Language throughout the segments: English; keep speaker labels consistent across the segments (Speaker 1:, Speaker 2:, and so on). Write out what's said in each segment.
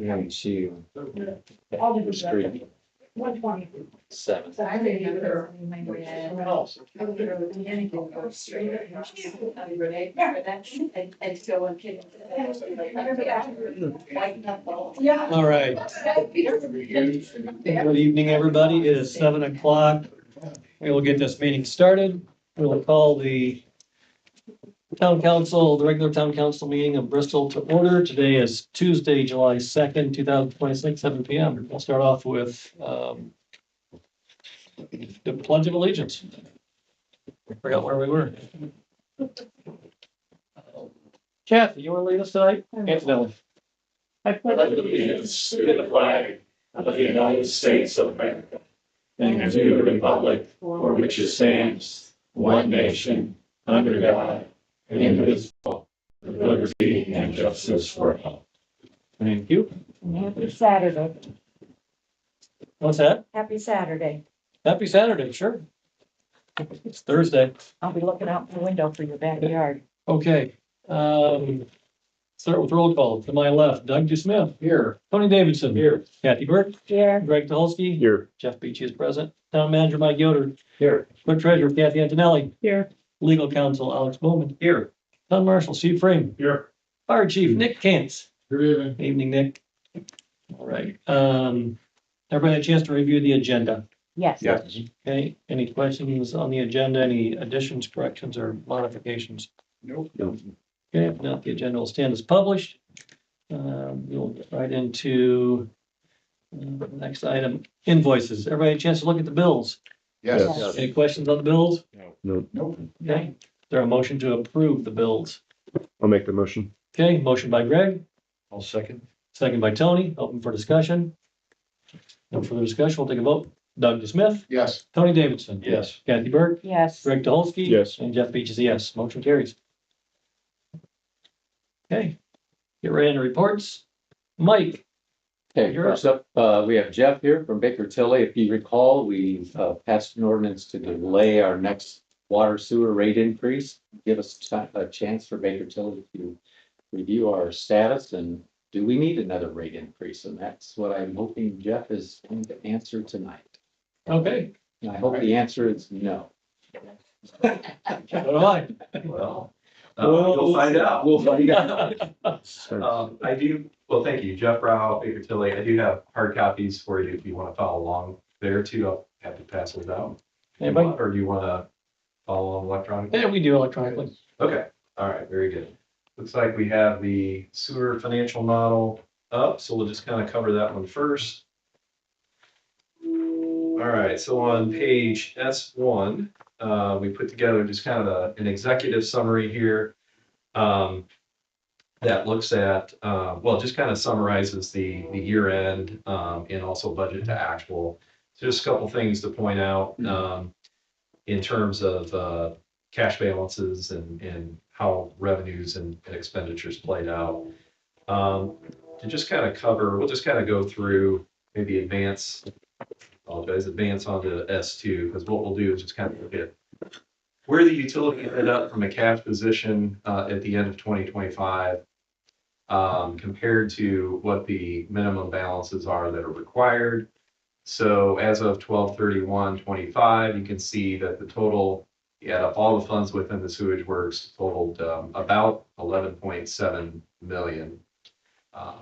Speaker 1: haven't seen you.
Speaker 2: All the
Speaker 1: Street.
Speaker 2: 120.
Speaker 1: 7.
Speaker 2: Yeah.
Speaker 3: All right. Good evening, everybody. It is 7 o'clock. We will get this meeting started. We will call the town council, the regular town council meeting of Bristol to order. Today is Tuesday, July 2nd, 2026, 7 p.m. We'll start off with the Pledge of Allegiance. I forgot where we were. Kathy, you want to lead us tonight? Antonelli.
Speaker 4: I pledge allegiance to the flag of the United States of America and to the republic for which it stands, one nation, under God, indivisible, with liberty and justice for all.
Speaker 3: Thank you.
Speaker 2: Happy Saturday.
Speaker 3: What's that?
Speaker 2: Happy Saturday.
Speaker 3: Happy Saturday, sure. It's Thursday.
Speaker 2: I'll be looking out the window for your backyard.
Speaker 3: Okay. Start with roll call. To my left, Doug Smith.
Speaker 1: Here.
Speaker 3: Tony Davidson.
Speaker 1: Here.
Speaker 3: Kathy Burke.
Speaker 2: Here.
Speaker 3: Greg Tulski.
Speaker 1: Here.
Speaker 3: Jeff Beachy is present. Town manager Mike Yoder.
Speaker 1: Here.
Speaker 3: Clerk treasurer Kathy Antonelli.
Speaker 2: Here.
Speaker 3: Legal counsel Alex Bowman.
Speaker 1: Here.
Speaker 3: Town marshal Steve Frame.
Speaker 1: Here.
Speaker 3: Fire chief Nick Cantz.
Speaker 1: Good evening.
Speaker 3: Evening, Nick. All right. Everybody had a chance to review the agenda.
Speaker 2: Yes.
Speaker 1: Yes.
Speaker 3: Okay. Any questions on the agenda? Any additions, corrections, or modifications?
Speaker 1: Nope.
Speaker 3: Okay, if not, the agenda will stand as published. We'll get right into the next item, invoices. Everybody had a chance to look at the bills?
Speaker 1: Yes.
Speaker 3: Any questions on the bills?
Speaker 1: No. Nope.
Speaker 3: Okay, is there a motion to approve the bills?
Speaker 5: I'll make the motion.
Speaker 3: Okay, motion by Greg,
Speaker 1: I'll second.
Speaker 3: second by Tony, open for discussion. No further discussion, we'll take a vote. Doug Smith,
Speaker 1: Yes.
Speaker 3: Tony Davidson.
Speaker 1: Yes.
Speaker 3: Kathy Burke,
Speaker 2: Yes.
Speaker 3: Greg Tulski.
Speaker 5: Yes.
Speaker 3: And Jeff Beach is a yes, motion carries. Okay, get right into reports. Mike.
Speaker 6: Okay,
Speaker 3: You're
Speaker 6: first up, we have Jeff here from Baker Tilly. If you recall, we passed an ordinance to delay our next water sewer rate increase. Give us a chance for Baker Tilly to review our status and do we need another rate increase? And that's what I'm hoping Jeff is going to answer tonight.
Speaker 3: Okay,
Speaker 6: And I hope the answer is no.
Speaker 3: so do I.
Speaker 7: Well, you'll find out.
Speaker 6: We'll find out.
Speaker 7: I do, well, thank you, Jeff Rao, Baker Tilly. I do have hard copies for you if you want to follow along there too. I'll have to pass those out.
Speaker 3: Anybody?
Speaker 7: Or do you want to follow along electronically?
Speaker 3: Yeah, we do electronically.
Speaker 7: Okay, all right, very good. Looks like we have the sewer financial model up, so we'll just kind of cover that one first. All right, so on page S1, we put together just kind of an executive summary here that looks at, well, just kind of summarizes the year end and also budget to actual. So just a couple things to point out in terms of cash balances and how revenues and expenditures played out. To just kind of cover, we'll just kind of go through maybe advance onto S2, because what we'll do is just kind of look at where the utility ended up from a cash position at the end of 2025 compared to what the minimum balances are that are required. So as of 12/31/25, you can see that the total, you add up all the funds within the sewage works, totaled about 11.7 million.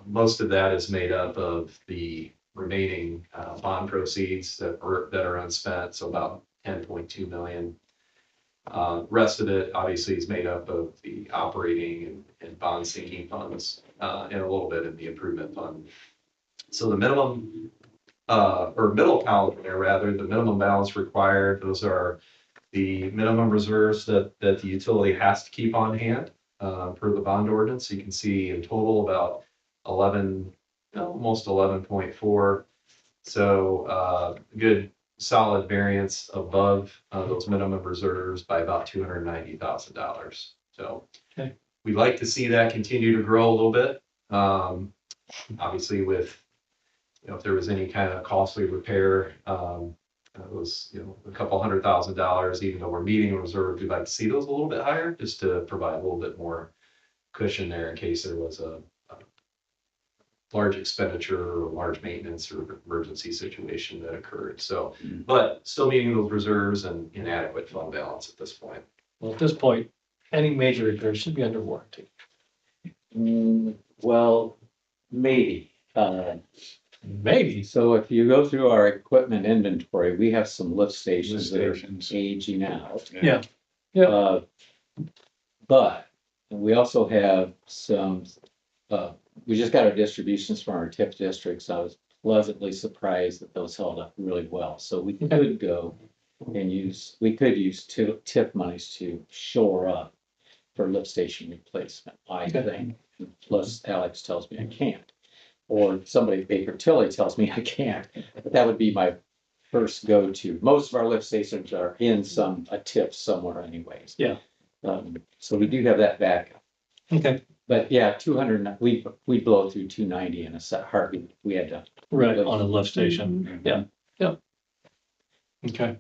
Speaker 7: Most of that is made up of the remaining bond proceeds that are unspent, so about 10.2 million. Rest of it obviously is made up of the operating and bond sinking funds and a little bit in the improvement fund. So the minimum or middle column there, rather, the minimum balance required, those are the minimum reserves that the utility has to keep on hand per the bond ordinance. So you can see in total about 11, almost 11.4. So good solid variance above those minimum reserves by about $290,000. So
Speaker 3: okay.
Speaker 7: We'd like to see that continue to grow a little bit. Obviously with, if there was any kind of costly repair, it was, a couple $100,000, even though we're meeting a reserve, we'd like to see those a little bit higher just to provide a little bit more cushion there in case there was a large expenditure or large maintenance or emergency situation that occurred. So, but still meeting those reserves and inadequate fund balance at this point.
Speaker 3: Well, at this point, any major repairs should be under warranty.
Speaker 6: Well, maybe.
Speaker 3: Maybe.
Speaker 6: So if you go through our equipment inventory, we have some lift stations that are
Speaker 1: Stations.
Speaker 6: aging out.
Speaker 3: Yeah. Yeah.
Speaker 6: But we also have some, we just got our distributions from our TIF districts. I was pleasantly surprised that those held up really well. So we could go and we could use TIF monies to shore up for lift station replacement, I think. Plus Alex tells me I can't. Or somebody at Baker Tilly tells me I can't, but that would be my first go-to. Most of our lift stations are in a TIF somewhere anyways.
Speaker 3: Yeah.
Speaker 6: So we do have that backup.
Speaker 3: Okay.
Speaker 6: But yeah, 200, we blow through 290 in a heartbeat. We had to.
Speaker 3: Right, on a lift station. Yeah. Yeah. Okay.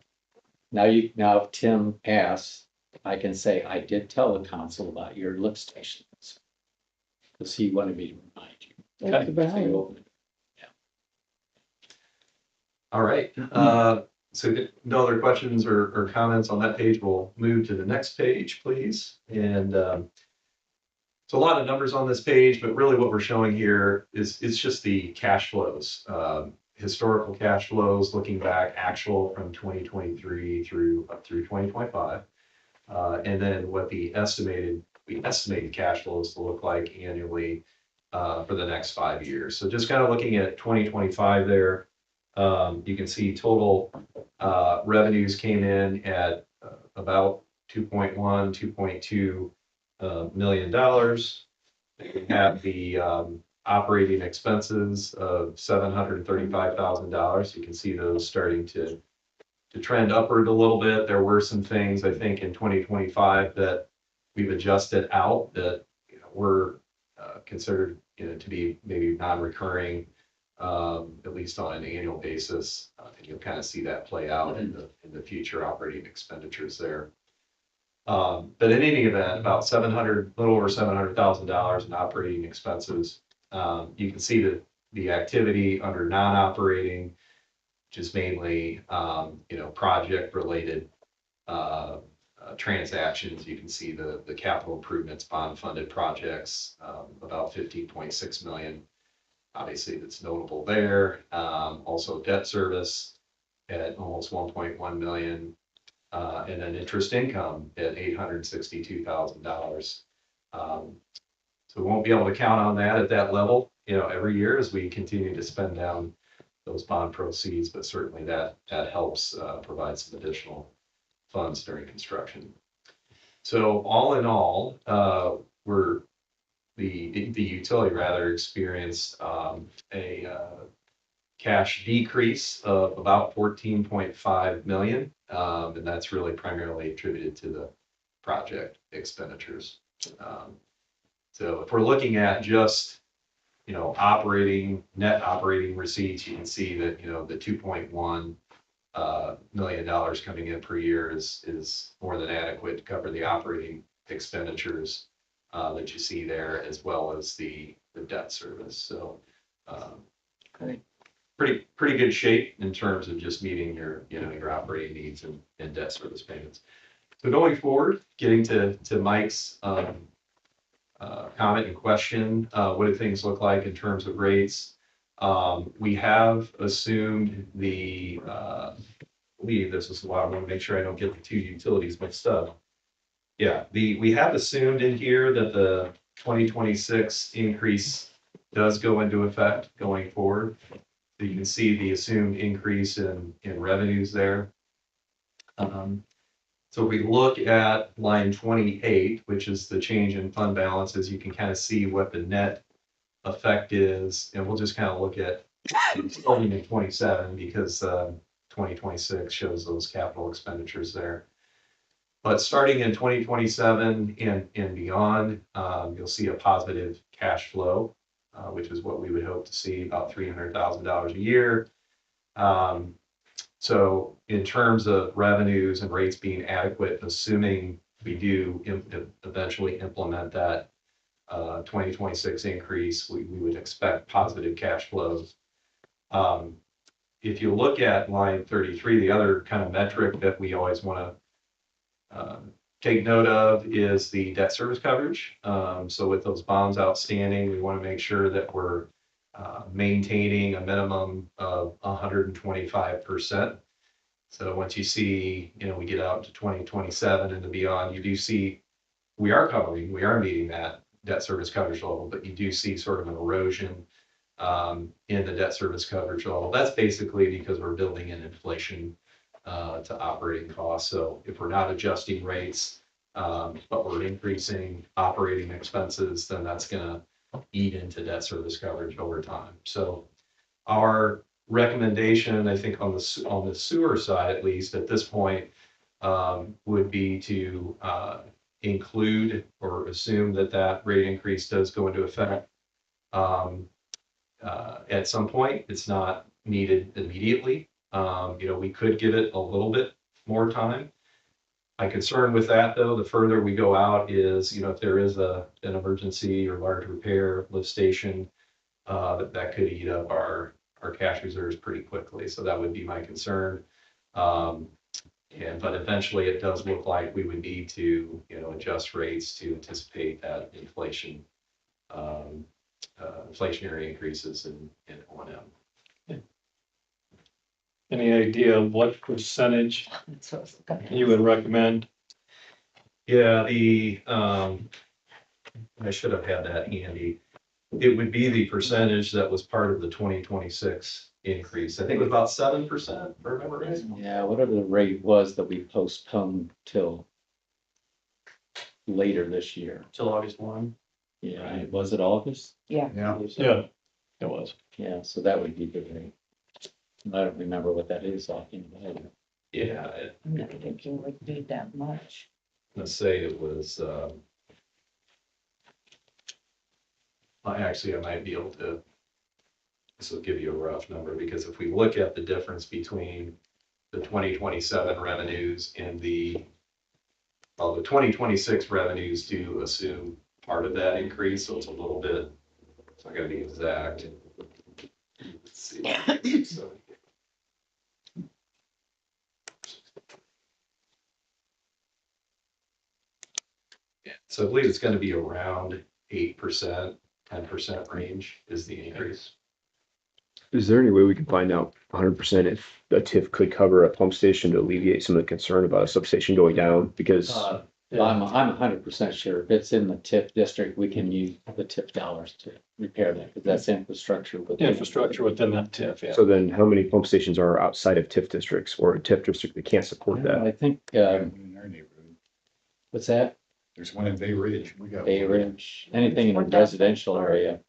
Speaker 6: Now if Tim asks, I can say, I did tell the council about your lift stations. Because he wanted me to remind you.
Speaker 3: Okay.
Speaker 7: All right. So no other questions or comments on that page. We'll move to the next page, please. And so a lot of numbers on this page, but really what we're showing here is just the cash flows, historical cash flows, looking back actual from 2023 up through 2025. And then what the estimated cash flows to look like annually for the next 5 years. So just kind of looking at 2025 there, you can see total revenues came in at about $2.2 million. We have the operating expenses of $735,000. You can see those starting to trend upward a little bit. There were some things I think in 2025 that we've adjusted out that were considered to be maybe non-recurring, at least on an annual basis. And you'll kind of see that play out in the future operating expenditures there. But in any event, about little over $700,000 in operating expenses. You can see that the activity under non-operating, which is mainly project-related transactions. You can see the capital improvements, bond-funded projects, about $15.6 million. Obviously, that's notable there. Also, debt service at almost $1.1 million, and then interest income at $862,000. So we won't be able to count on that at that level, every year as we continue to spend down those bond proceeds, but certainly that helps provide some additional funds during construction. So all in all, the utility rather experienced a cash decrease of about $14.5 million, and that's really primarily attributed to the project expenditures. So if we're looking at just net operating receipts, you can see that the $2.1 million coming in per year is more than adequate to cover the operating expenditures that you see there, as well as the debt service. So pretty good shape in terms of just meeting your operating needs and debt service payments. So going forward, getting to Mike's comment and question, what do things look like in terms of rates? We have assumed I believe this is why I want to make sure I don't get the two utilities mixed up. Yeah, we have assumed in here that the 2026 increase does go into effect going forward. So you can see the assumed increase in revenues there. So if we look at line 28, which is the change in fund balances, you can kind of see what the net effect is. And we'll just kind of look at starting in 27 because 2026 shows those capital expenditures there. But starting in 2027 and beyond, you'll see a positive cash flow, which is what we would hope to see, about $300,000 a year. So in terms of revenues and rates being adequate, assuming we do eventually implement that 2026 increase, we would expect positive cash flows. If you look at line 33, the other kind of metric that we always want to take note of is the debt service coverage. So with those bonds outstanding, we want to make sure that we're maintaining a minimum of 125%. So once you see, we get out to 2027 and beyond, you do see we are meeting that debt service coverage level, but you do see sort of an erosion in the debt service coverage level. That's basically because we're building in inflation to operating costs. So if we're not adjusting rates, but we're increasing operating expenses, then that's going to eat into debt service coverage over time. So our recommendation, I think on the sewer side, at least at this point, would be to include or assume that rate increase does go into effect at some point. It's not needed immediately. We could give it a little bit more time. My concern with that, though, the further we go out is, if there is an emergency or large repair lift station, that could eat up our cash reserves pretty quickly. So that would be my concern. But eventually it does look like we would need to, adjust rates to anticipate that inflationary increases in O&M.
Speaker 3: Any idea of what percentage
Speaker 2: That's what I was looking at.
Speaker 3: you would recommend?
Speaker 7: Yeah, I should have had that handy. It would be the percentage that was part of the 2026 increase. I think it was about 7%, if I remember right.
Speaker 6: Yeah, whatever the rate was that we postponed till later this year.
Speaker 3: Till August 1?
Speaker 6: Yeah, was it August?
Speaker 2: Yeah,
Speaker 1: Yeah.
Speaker 3: Yeah, it was.
Speaker 6: Yeah, so that would be the rate. I don't remember what that is offhand.
Speaker 7: Yeah,
Speaker 2: I'm not thinking it would be that much.
Speaker 7: let's say it was, I might be able to, this will give you a rough number, because if we look at the difference between the 2027 revenues and the 2026 revenues do assume part of that increase, so it's a little bit, it's not gonna be exact. Let's see. So I believe it's gonna be around 8%, 10% range is the increase.
Speaker 5: Is there any way we can find out 100% if a TIF could cover a pump station to alleviate some of the concern about a substation going down? Because
Speaker 6: I'm 100% sure if it's in the TIF district, we can use the TIF dollars to repair that, because that's infrastructure.
Speaker 3: Infrastructure within that TIF, yeah.
Speaker 5: so then how many pump stations are outside of TIF districts or a TIF district that can't support that?
Speaker 6: I think,
Speaker 1: In our neighborhood.
Speaker 6: what's that?
Speaker 1: There's one in Bay Ridge. We got.
Speaker 6: Bay Ridge, anything in the residential area,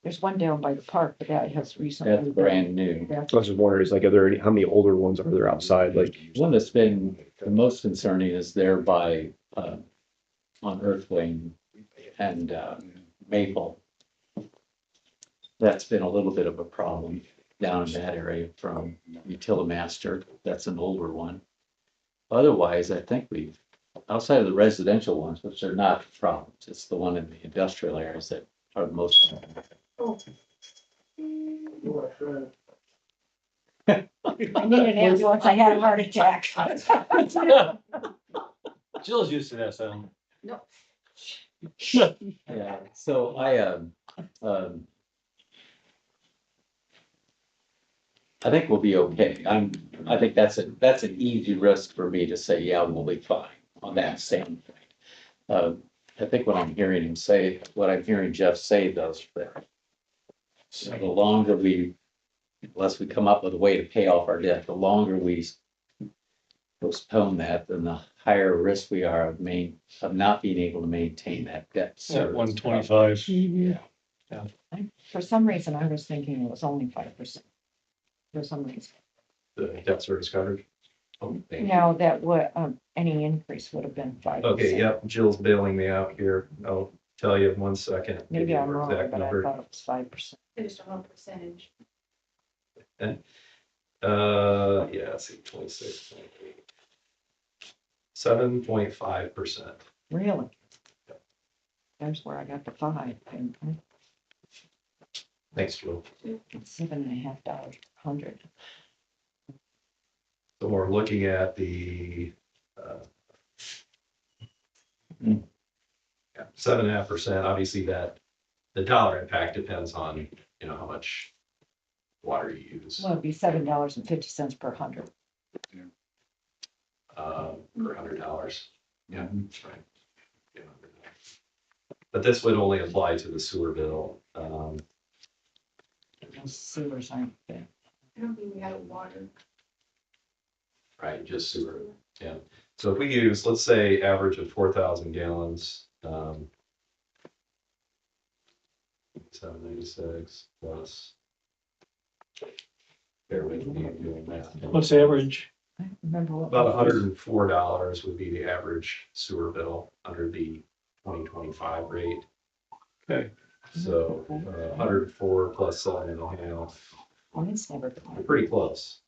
Speaker 2: There's one down by the park, but that has recently.
Speaker 6: that's brand new.
Speaker 2: Yeah.
Speaker 5: I was just wondering, is like, are there any, how many older ones are there outside? Like,
Speaker 6: One that's been the most concerning is there by, on Earthwing and, Maple. That's been a little bit of a problem down in that area from Utilimaster. That's an older one. Otherwise, I think outside of the residential ones, which are not problems, it's the one in the industrial areas that are the most.
Speaker 2: I need an ambulance, I had a heart attack.
Speaker 3: Jill's used to that sound.
Speaker 6: Yeah, so I think we'll be okay. I think that's an easy risk for me to say, yeah, we'll be fine on that standpoint. I think what I'm hearing Jeff say though, is that so the longer unless we come up with a way to pay off our debt, the longer we postpone that, then the higher risk we are of not being able to maintain that debt service.
Speaker 3: 125.
Speaker 6: Yeah.
Speaker 2: For some reason, I was thinking it was only 5%. For some reason.
Speaker 7: The debt service coverage.
Speaker 2: No, that would, any increase would have been 5%.
Speaker 7: Okay, yep, Jill's bailing me out here. I'll tell you in 1 second. give
Speaker 2: Maybe
Speaker 7: you
Speaker 2: I'm
Speaker 7: the
Speaker 2: wrong,
Speaker 7: exact
Speaker 2: but I
Speaker 7: number.
Speaker 2: thought it was 5%.
Speaker 8: Based on what percentage?
Speaker 7: Yeah, let's see, 26. 7.5%.
Speaker 2: Really? There's where I got the 5, and
Speaker 7: Thanks, Joe.
Speaker 2: it's $7.50 per 100.
Speaker 7: So we're looking at the, 7.5%. Obviously that, the dollar impact depends on, how much water you use,
Speaker 2: Well, it'd be $7.50 per 100.
Speaker 7: per $100. Yeah, that's right. Yeah. But this would only apply to the sewer bill.
Speaker 2: Those sewers aren't big.
Speaker 8: I don't think we had water.
Speaker 7: Right, just sewer, yeah. So if we use, let's say, average of 4,000 gallons, 796 plus. Bear with me, I'm doing math.
Speaker 3: What's the average?
Speaker 2: I remember what.
Speaker 7: About $104 would be the average sewer bill under the 2025 rate.
Speaker 3: Okay.
Speaker 7: So 104 plus 7.5,
Speaker 2: Oh, it's never been,
Speaker 7: we're pretty close.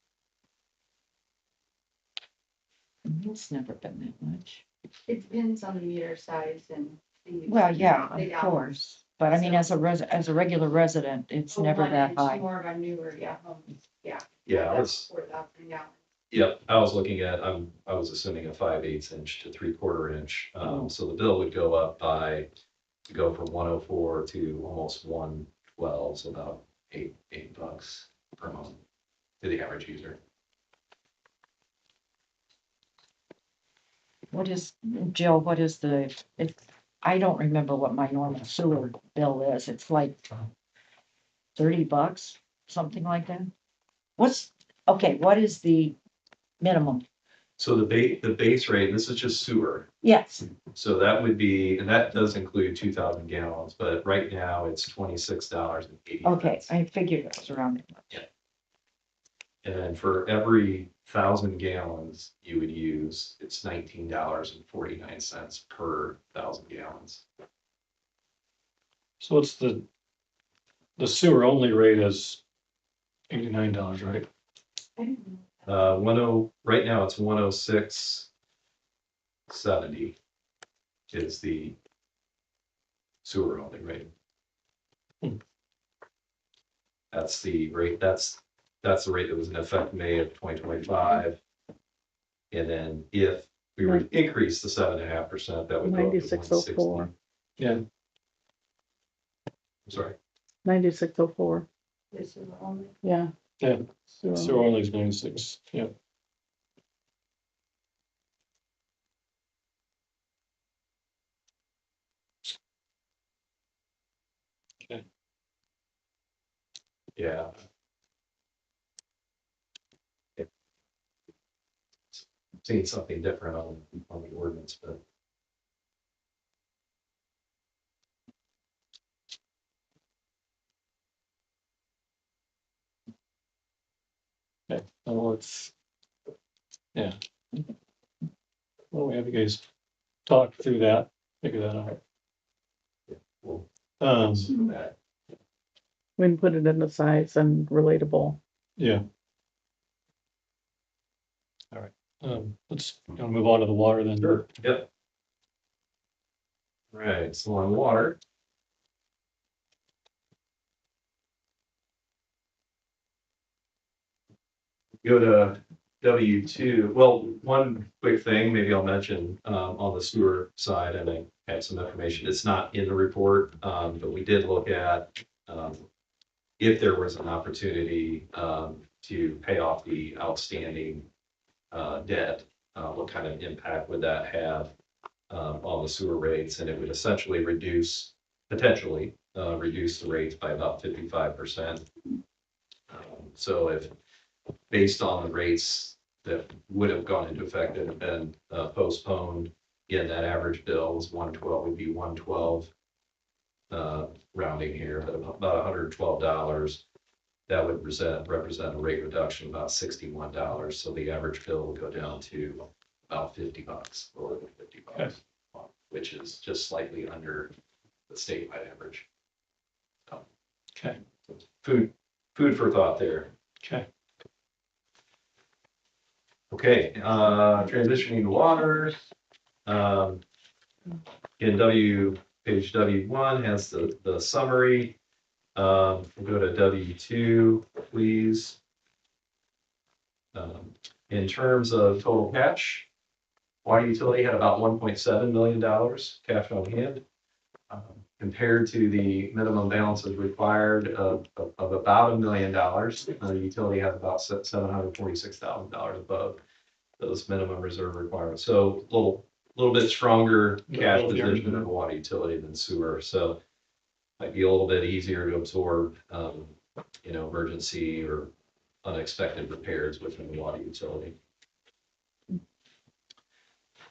Speaker 2: it's never been that much.
Speaker 8: It depends on the meter size and the.
Speaker 2: Well, yeah,
Speaker 8: the
Speaker 2: of
Speaker 8: gallons.
Speaker 2: course, but I mean, as a regular resident, it's
Speaker 8: For
Speaker 2: never
Speaker 8: 1
Speaker 2: that
Speaker 8: inch,
Speaker 2: high.
Speaker 8: More of a newer, homes,
Speaker 7: Yeah, I was,
Speaker 8: 4,000 gallons.
Speaker 7: yep, I was looking at, I was assuming a 5/8 inch to 3/4 inch. So the bill would go up by, to go from 104 to almost 112, so about $8 per month to the average user.
Speaker 2: What is, Jill, what is I don't remember what my normal sewer bill is. It's like $30, something like that. Okay, what is the minimum?
Speaker 7: So the base rate, this is just sewer.
Speaker 2: Yes,
Speaker 7: So that would be, and that does include 2,000 gallons, but right now it's $26.80.
Speaker 2: okay, I figured it was around that much.
Speaker 7: And then for every 1,000 gallons you would use, it's $19.49 per 1,000 gallons.
Speaker 3: So it's the sewer only rate is $89, right?
Speaker 8: I don't know.
Speaker 7: Right now it's 106.70 is the sewer only rate.
Speaker 3: Hmm.
Speaker 7: That's the rate, that's the rate that was in effect May of 2025. And then if we were to increase the 7.5%, that would go up to
Speaker 9: 9604.
Speaker 7: 160.
Speaker 3: Yeah.
Speaker 7: I'm sorry.
Speaker 9: 9604,
Speaker 8: This is only.
Speaker 9: yeah.
Speaker 3: Yeah.
Speaker 9: So,
Speaker 3: Sewer only is 96, yeah.
Speaker 7: Yeah. Seeing something different on the ordinance, but
Speaker 3: Okay, well, yeah. Well, we have you guys talk through that, figure that out.
Speaker 7: we'll
Speaker 3: Um,
Speaker 7: do that.
Speaker 9: we can put it in the size and relatable.
Speaker 3: yeah. All right, let's move on to the water then.
Speaker 7: Sure, yep. Right, so on water. Go to W2. Well, one quick thing, maybe I'll mention on the sewer side, and I had some information. It's not in the report, but we did look at if there was an opportunity to pay off the outstanding debt, what kind of impact would that have on the sewer rates? And it would essentially potentially reduce the rates by about 55%. So if based on the rates that would have gone into effect and been postponed, again, that average bill was 112, would be 112 rounding here, but about $112. That would represent a rate reduction of about $61. So the average bill will go down to about $50, lower than $50, which is just slightly under the statewide average.
Speaker 3: Okay,
Speaker 7: Food for thought there.
Speaker 3: okay.
Speaker 7: Okay, transitioning to water. In Page W1 has the summary. We'll go to W2, please. In terms of total cash, water utility had about $1.7 million cash on hand. Compared to the minimum balances required of about $1 million, the utility has about $746,000 above those minimum reserve requirements. So a little bit stronger cash position in the water utility than sewer. So might be a little bit easier to absorb, emergency or unexpected repairs within the water utility.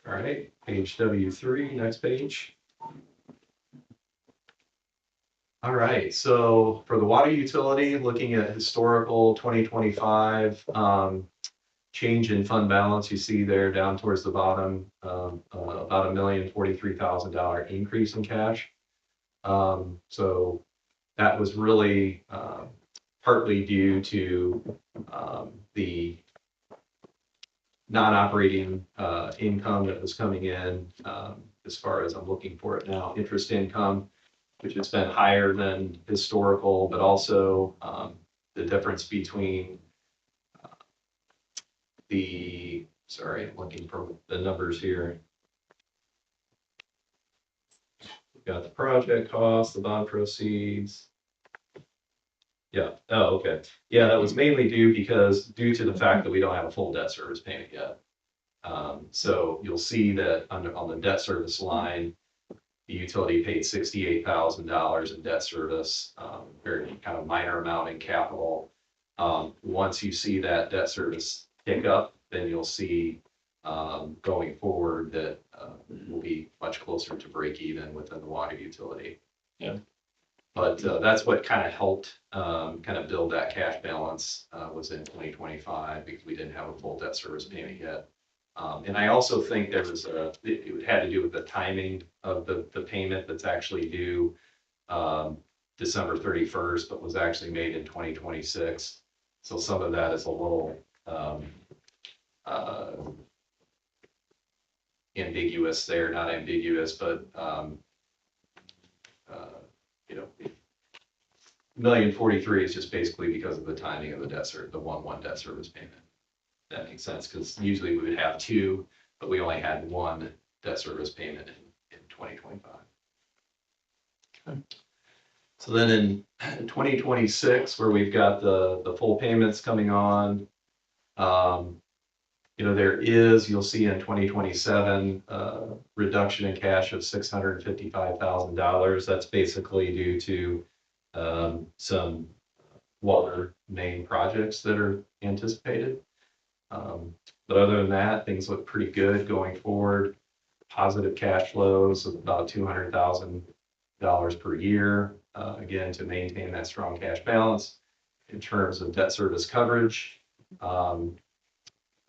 Speaker 7: All right, page W3, next page. All right, so for the water utility, looking at historical 2025 change in fund balance, you see there down towards the bottom, about $1,043,000 increase in cash. So that was really partly due to the non-operating income that was coming in, as far as I'm looking for it now, interest income, which has been higher than historical, but also the difference between I'm looking for the numbers here. We've got the project costs, the bond proceeds. Yeah, oh, okay. Yeah, that was mainly due to the fact that we don't have a full debt service payment yet. So you'll see that on the debt service line, the utility paid $68,000 in debt service, very kind of minor amount in capital. Once you see that debt service pick up, then you'll see going forward that we'll be much closer to break even within the water utility.
Speaker 3: Yeah.
Speaker 7: But that's what kind of helped kind of build that cash balance was in 2025 because we didn't have a full debt service payment yet. And I also think there was it had to do with the timing of the payment that's actually due December 31st, but was actually made in 2026. So some of that is a little ambiguous there, not ambiguous, but $1,043,000 is just basically because of the timing of the debt service, the 1/1 debt service payment. That makes sense, because usually we would have two, but we only had one debt service payment in 2025. Okay. So then in 2026, where we've got the full payments coming on, you'll see in 2027 reduction in cash of $655,000. That's basically due to some water main projects that are anticipated. But other than that, things look pretty good going forward. Positive cash flows of about $200,000 per year, again, to maintain that strong cash balance. In terms of debt service coverage,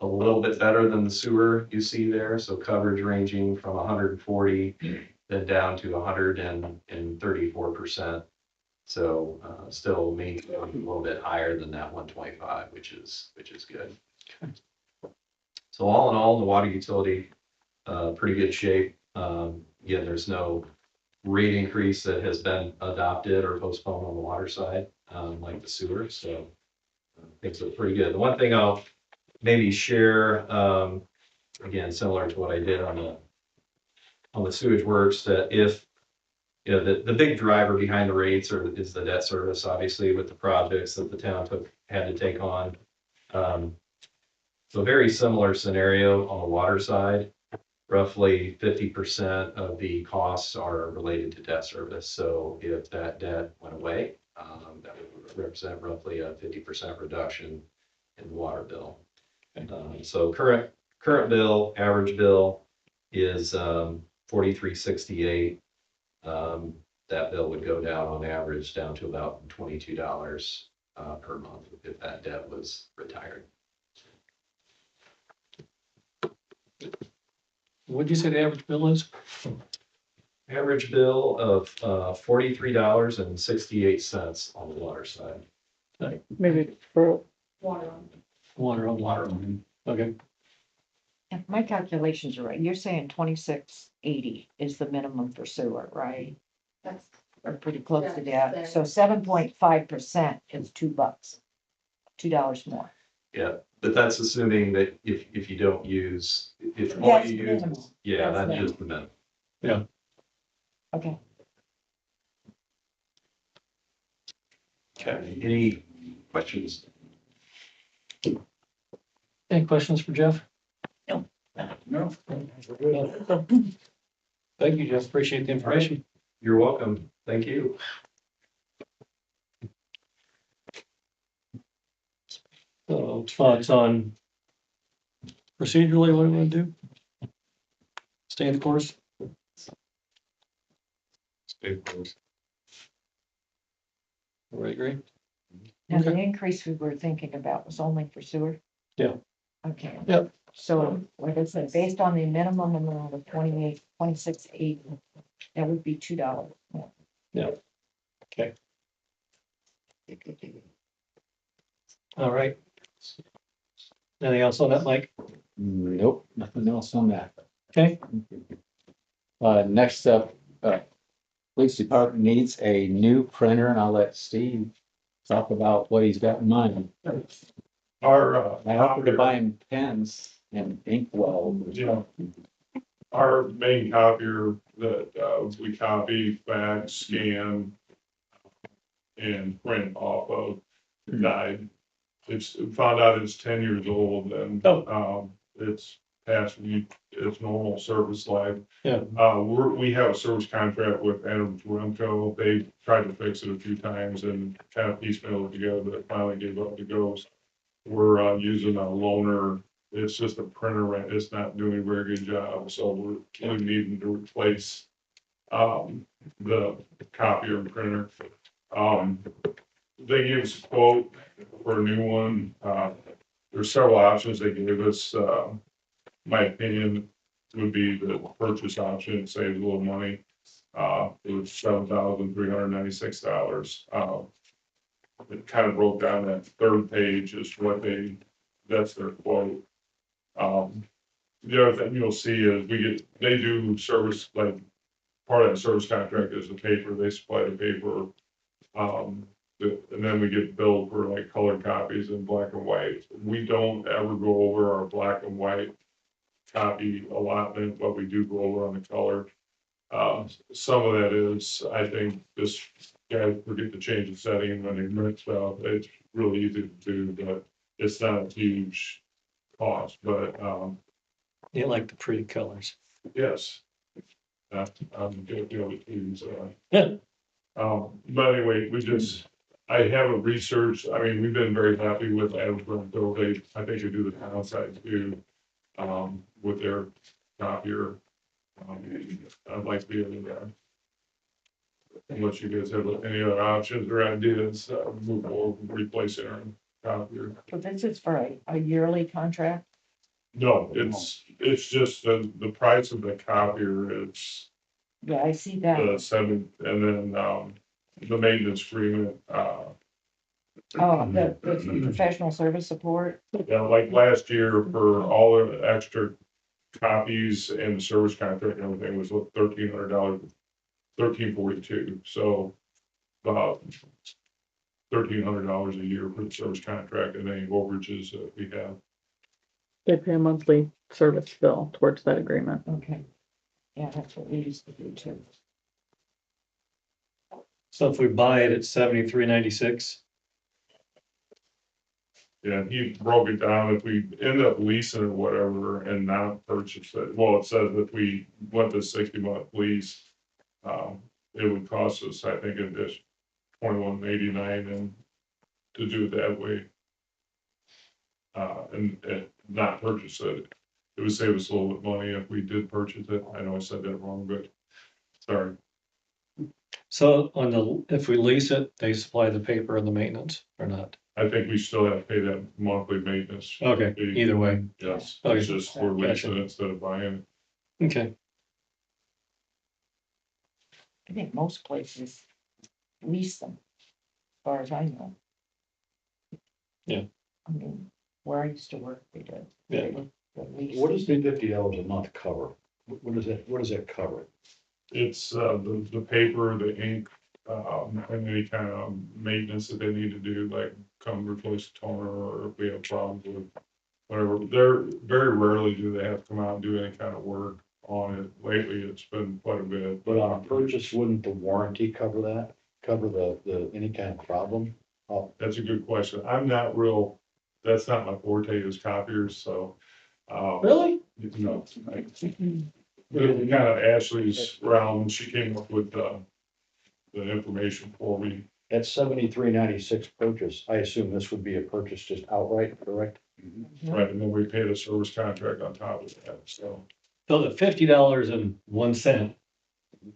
Speaker 7: a little bit better than the sewer you see there. So coverage ranging from 140 then down to 134%. So still maybe a little bit higher than that 125, which is good. Okay. So all in all, the water utility, pretty good shape. Again, there's no rate increase that has been adopted or postponed on the water side, like the sewer. So things look pretty good. The one thing I'll maybe share, again, similar to what I did on the sewage works, that if the big driver behind the rates is the debt service, obviously, with the projects that the town had to take on. So a very similar scenario on the water side. Roughly 50% of the costs are related to debt service. So if that debt went away, that would represent roughly a 50% reduction in the water bill. So current bill, average bill is $43.68. That bill would go down on average down to about $22 per month if that debt was retired.
Speaker 3: What'd you say the average bill is?
Speaker 7: Average bill of $43.68 on the water side.
Speaker 9: Maybe for
Speaker 8: Water.
Speaker 3: Water. Okay.
Speaker 2: If my calculations are right, you're saying 2680 is the minimum for sewer, right?
Speaker 8: That's,
Speaker 2: Or pretty close to that.
Speaker 8: Yes.
Speaker 2: So 7.5% is $2, $2 more.
Speaker 7: Yeah, but that's assuming that if you don't use, if all
Speaker 2: That's
Speaker 7: you use,
Speaker 2: minimal.
Speaker 7: yeah,
Speaker 2: That's
Speaker 7: that's just the minimum.
Speaker 2: Okay.
Speaker 7: Okay, any questions?
Speaker 3: Any questions for Jeff?
Speaker 1: No.
Speaker 3: Thank you, Jeff. Appreciate the information.
Speaker 7: You're welcome. Thank you.
Speaker 3: So thoughts on procedurally, what do we want to do? Stay the course? Everybody agree?
Speaker 2: Now, the
Speaker 3: Okay.
Speaker 2: increase we were thinking about was only for sewer?
Speaker 3: Yeah.
Speaker 2: Okay.
Speaker 3: Yep.
Speaker 2: So, like I said, based on the minimum amount of 2680, that would be $2 more.
Speaker 3: All right. Anything else on that, Mike?
Speaker 6: Nope, nothing else on that.
Speaker 3: Okay.
Speaker 6: Next up, police department needs a new printer, and I'll let Steve talk about what he's got in mind.
Speaker 4: Our,
Speaker 6: I offered to buy him pens and inkwell.
Speaker 4: our main copier that, we copy, fax, scan, and print off of died. It's found out it's 10 years old and, it's past its normal service life.
Speaker 3: Yeah.
Speaker 4: We have a service contract with Adams Remco. They tried to fix it a few times and kind of piecemeal it together, but it finally gave up the ghost. We're, using a loaner. It's just a printer, right? It's not doing a very good job, so we're needing to replace, the copier and printer. They gave us a quote for a new one. There's several options they gave us. My opinion would be the purchase option. It saves a little money. It was $7,396. It kind of broke down that third page is that's their quote. The other thing you'll see is they do service, like, part of that service contract is the paper. They supply the paper. And then we get billed for like colored copies and black and white. We don't ever go over our black and white copy allotment, but we do go over on the color. Some of that is, I think, this guys forget to change the setting when they print stuff. It's really easy to do, but it's not a huge cost, but,
Speaker 3: You like the pretty colors.
Speaker 4: yes. I'm good,
Speaker 3: Yeah.
Speaker 4: But anyway, I haven't researched, I mean, we've been very happy with Adams Brunto. I think they do the town side too, with their copier. I'd like to be able to, unless you guys have any other options or ideas, move forward with replacing our copier.
Speaker 2: So this is for a yearly contract?
Speaker 4: No, it's just the price of the copier, it's
Speaker 2: Yeah, I see that.
Speaker 4: the seven, and then, the maintenance agreement,
Speaker 2: Oh, the professional service support?
Speaker 4: yeah, like last year for all the extra copies and the service contract and everything was $1,300, $1,342, so about $1,300 a year for the service contract and any overages that we have.
Speaker 9: They pay a monthly service bill towards that agreement.
Speaker 2: Okay. Yeah, that's what we used to do too.
Speaker 3: So if we buy it at $73.96,
Speaker 4: Yeah, he broke it down, if we end up leasing or whatever and not purchase it, well, it says if we went to 60-month lease, it would cost us, I think, in this $21.89 and to do it that way. And not purchase it, it would save us a little bit of money if we did purchase it. I know I said that wrong, but sorry.
Speaker 3: so if we lease it, they supply the paper and the maintenance or not?
Speaker 4: I think we still have to pay that monthly maintenance.
Speaker 3: Okay, either way.
Speaker 4: Yes,
Speaker 3: Okay.
Speaker 4: it's just we're leasing it instead of buying it.
Speaker 3: Okay.
Speaker 2: I think most places lease them, as far as I know.
Speaker 3: Yeah.
Speaker 2: I mean, where I used to work, they did.
Speaker 3: Yeah.
Speaker 2: They would
Speaker 1: What does the $50 a month cover? What does that cover?
Speaker 10: It's, the paper, the ink, and any kind of maintenance that they need to do, like come replace the toner, or if we have problems with whatever. Very rarely do they have to come out and do any kind of work on it. Lately, it's been quite a bit.
Speaker 1: But on a purchase, wouldn't the warranty cover that? Cover the, any kind of problem? Oh,
Speaker 10: That's a good question. I'm not real, that's not my forte is copiers, so.
Speaker 3: Really?
Speaker 10: You know, kind of Ashley's realm, she came up with, the information for me.
Speaker 1: at $73.96 purchase, I assume this would be a purchase just outright, correct?
Speaker 10: Right, and then we paid a service contract on top of that, so.
Speaker 3: So the $50.01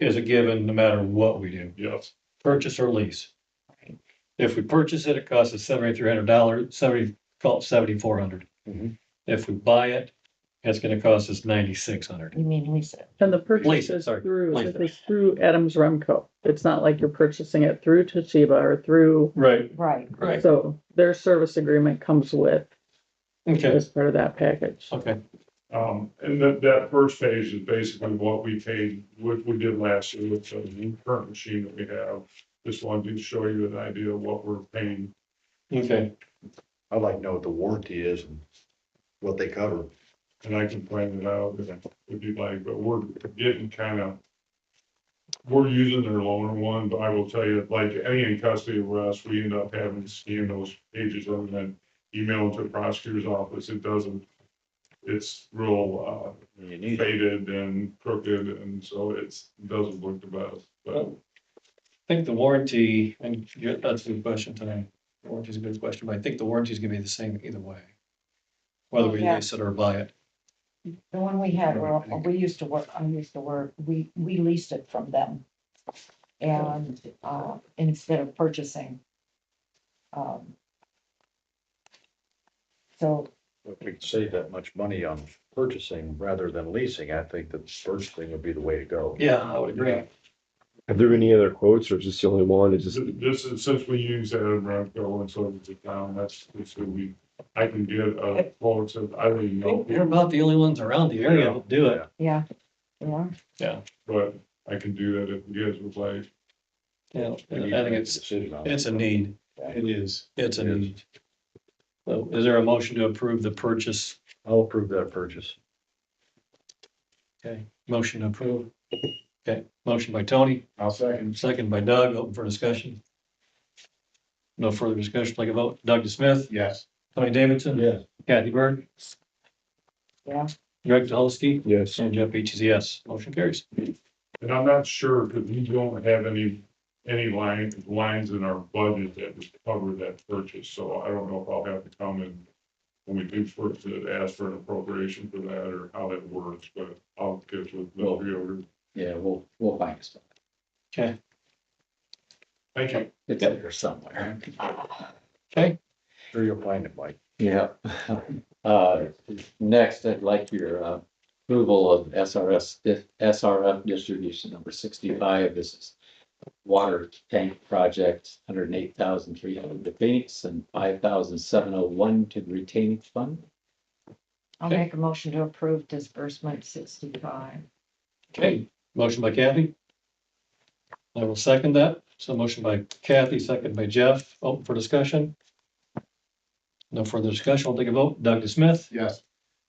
Speaker 3: is a given no matter what we do,
Speaker 10: Yes,
Speaker 3: purchase or lease. If we purchase it, it costs us $7,300, call it $7,400.
Speaker 1: Mhm.
Speaker 3: If we buy it, it's gonna cost us $9,600.
Speaker 2: You mean Lisa?
Speaker 9: And the purchase
Speaker 3: Lease it,
Speaker 9: is
Speaker 3: sorry.
Speaker 9: through,
Speaker 3: Lease
Speaker 9: it
Speaker 3: it.
Speaker 9: is through Adams Remco. It's not like you're purchasing it through Toshiba or through,
Speaker 3: Right,
Speaker 2: Right.
Speaker 3: right,
Speaker 9: so their service agreement comes with
Speaker 3: okay,
Speaker 9: as part of that package.
Speaker 3: okay,
Speaker 10: and that first page is basically what we paid, what we did last year with the current machine that we have. Just wanted to show you an idea of what we're paying.
Speaker 3: okay.
Speaker 1: I'd like to know what the warranty is and what they cover.
Speaker 10: And I can find it out if you'd like, but we're getting we're using their loaner one, but I will tell you, like any in custody arrest, we end up having to scan those pages and then email them to the prosecutor's office. It doesn't, it's real,
Speaker 1: You need it.
Speaker 10: faded and crooked, and so it doesn't look the best, but.
Speaker 3: I think the warranty, and that's a good question tonight. Warranty's a good question, but I think the warranty's gonna be the same either way. Whether we
Speaker 2: Yeah.
Speaker 3: lease it or buy it.
Speaker 2: The one we had, well, we used to work, we leased it from them. And, instead of purchasing. So,
Speaker 1: If we could save that much money on purchasing rather than leasing, I think that purchasing would be the way to go.
Speaker 3: Yeah, I would agree.
Speaker 5: Have there been any other quotes or is this the only one? Is this,
Speaker 10: This is, since we use that in Ramco and so it's down, that's who I can get a quote, so I don't even know,
Speaker 3: You're about the only ones around the area that do it.
Speaker 2: yeah, yeah,
Speaker 10: but I can do that if you guys would like.
Speaker 3: Yeah,
Speaker 1: We need
Speaker 3: I
Speaker 1: to
Speaker 3: think
Speaker 1: make a
Speaker 3: it's,
Speaker 1: decision on it.
Speaker 3: it's a need.
Speaker 1: It
Speaker 3: is. It's a
Speaker 1: It is.
Speaker 3: need. So is there a motion to approve the purchase?
Speaker 1: I'll approve that purchase.
Speaker 3: Okay, motion to approve. Okay, motion by Tony,
Speaker 1: I'll second.
Speaker 3: second by Doug, open for discussion. No further discussion, like a vote. Doug DeSmith,
Speaker 1: Yes.
Speaker 3: Tony Davidson.
Speaker 1: Yes.
Speaker 3: Kathy Burke,
Speaker 2: yeah.
Speaker 3: Greg Dolsky,
Speaker 5: yes,
Speaker 3: and Jeff Beach is yes. Motion carries.
Speaker 10: And I'm not sure, because we don't have any lines in our budget that would cover that purchase, so I don't know if I'll have to come and when we do first to ask for an appropriation for that or how that works, but I'll get with the Freeholder.
Speaker 6: Yeah, we'll find stuff.
Speaker 3: Okay,
Speaker 10: Thank you.
Speaker 6: It's in there somewhere.
Speaker 3: okay.
Speaker 1: Sure you'll find it, Mike.
Speaker 6: Yeah. Next, I'd like your approval of SRF distribution number 65. This is water tank project, 108,300 to Phoenix and 5,701 to the retaining fund.
Speaker 2: I'll make a motion to approve disbursement 65.
Speaker 3: Okay, motion by Kathy. I will second that. So motion by Kathy, second by Jeff. Open for discussion. No further discussion. I'll take a vote. Doug DeSmith,
Speaker 1: Yes.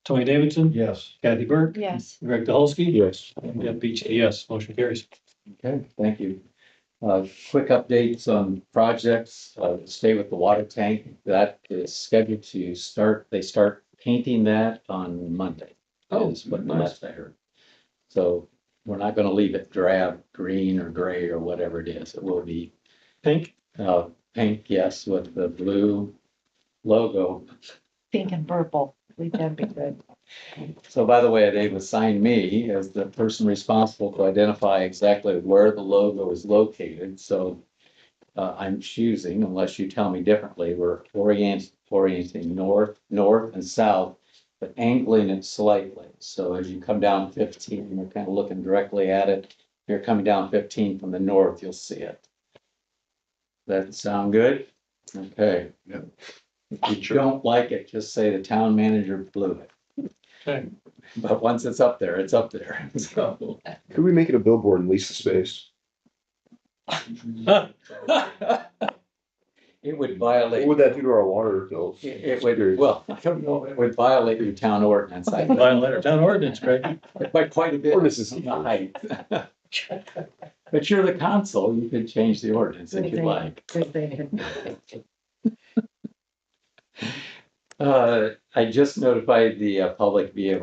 Speaker 3: Tony Davidson,
Speaker 1: Yes.
Speaker 3: Kathy Burke,
Speaker 2: Yes,
Speaker 3: Greg Dolsky,
Speaker 5: yes.
Speaker 3: and Jeff Beach, yes. Motion carries.
Speaker 6: Okay, thank you. Quick updates on projects, stay with the water tank. That is scheduled to start, they start painting that on Monday.
Speaker 3: Oh,
Speaker 6: Is what
Speaker 3: nice.
Speaker 6: last I heard. So we're not gonna leave it drab, green or gray or whatever it is. It will be
Speaker 3: Pink,
Speaker 6: pink, yes, with the blue logo.
Speaker 2: pink and purple, I think that'd be good.
Speaker 6: So by the way, they've assigned me as the person responsible to identify exactly where the logo is located, so I'm choosing, unless you tell me differently, we're orienting north and south, but angling it slightly. So as you come down 15, you're kind of looking directly at it. If you're coming down 15 from the north, you'll see it. That sound good? Okay.
Speaker 1: Yep.
Speaker 6: If you don't like it, just say the town manager blew it.
Speaker 3: Okay.
Speaker 6: But once it's up there, it's up there. So.
Speaker 5: Could we make it a billboard and lease the space?
Speaker 6: It would
Speaker 5: What
Speaker 6: violate,
Speaker 5: would that do to our water bills?
Speaker 6: it would, well, I don't know, it would violate your town ordinance. I think,
Speaker 3: Violate our town ordinance, Craig.
Speaker 6: by quite a bit.
Speaker 5: Ordinance is-
Speaker 6: on the height. But you're the council, you could change the ordinance if you like.
Speaker 2: Good thing.
Speaker 6: I just notified the public via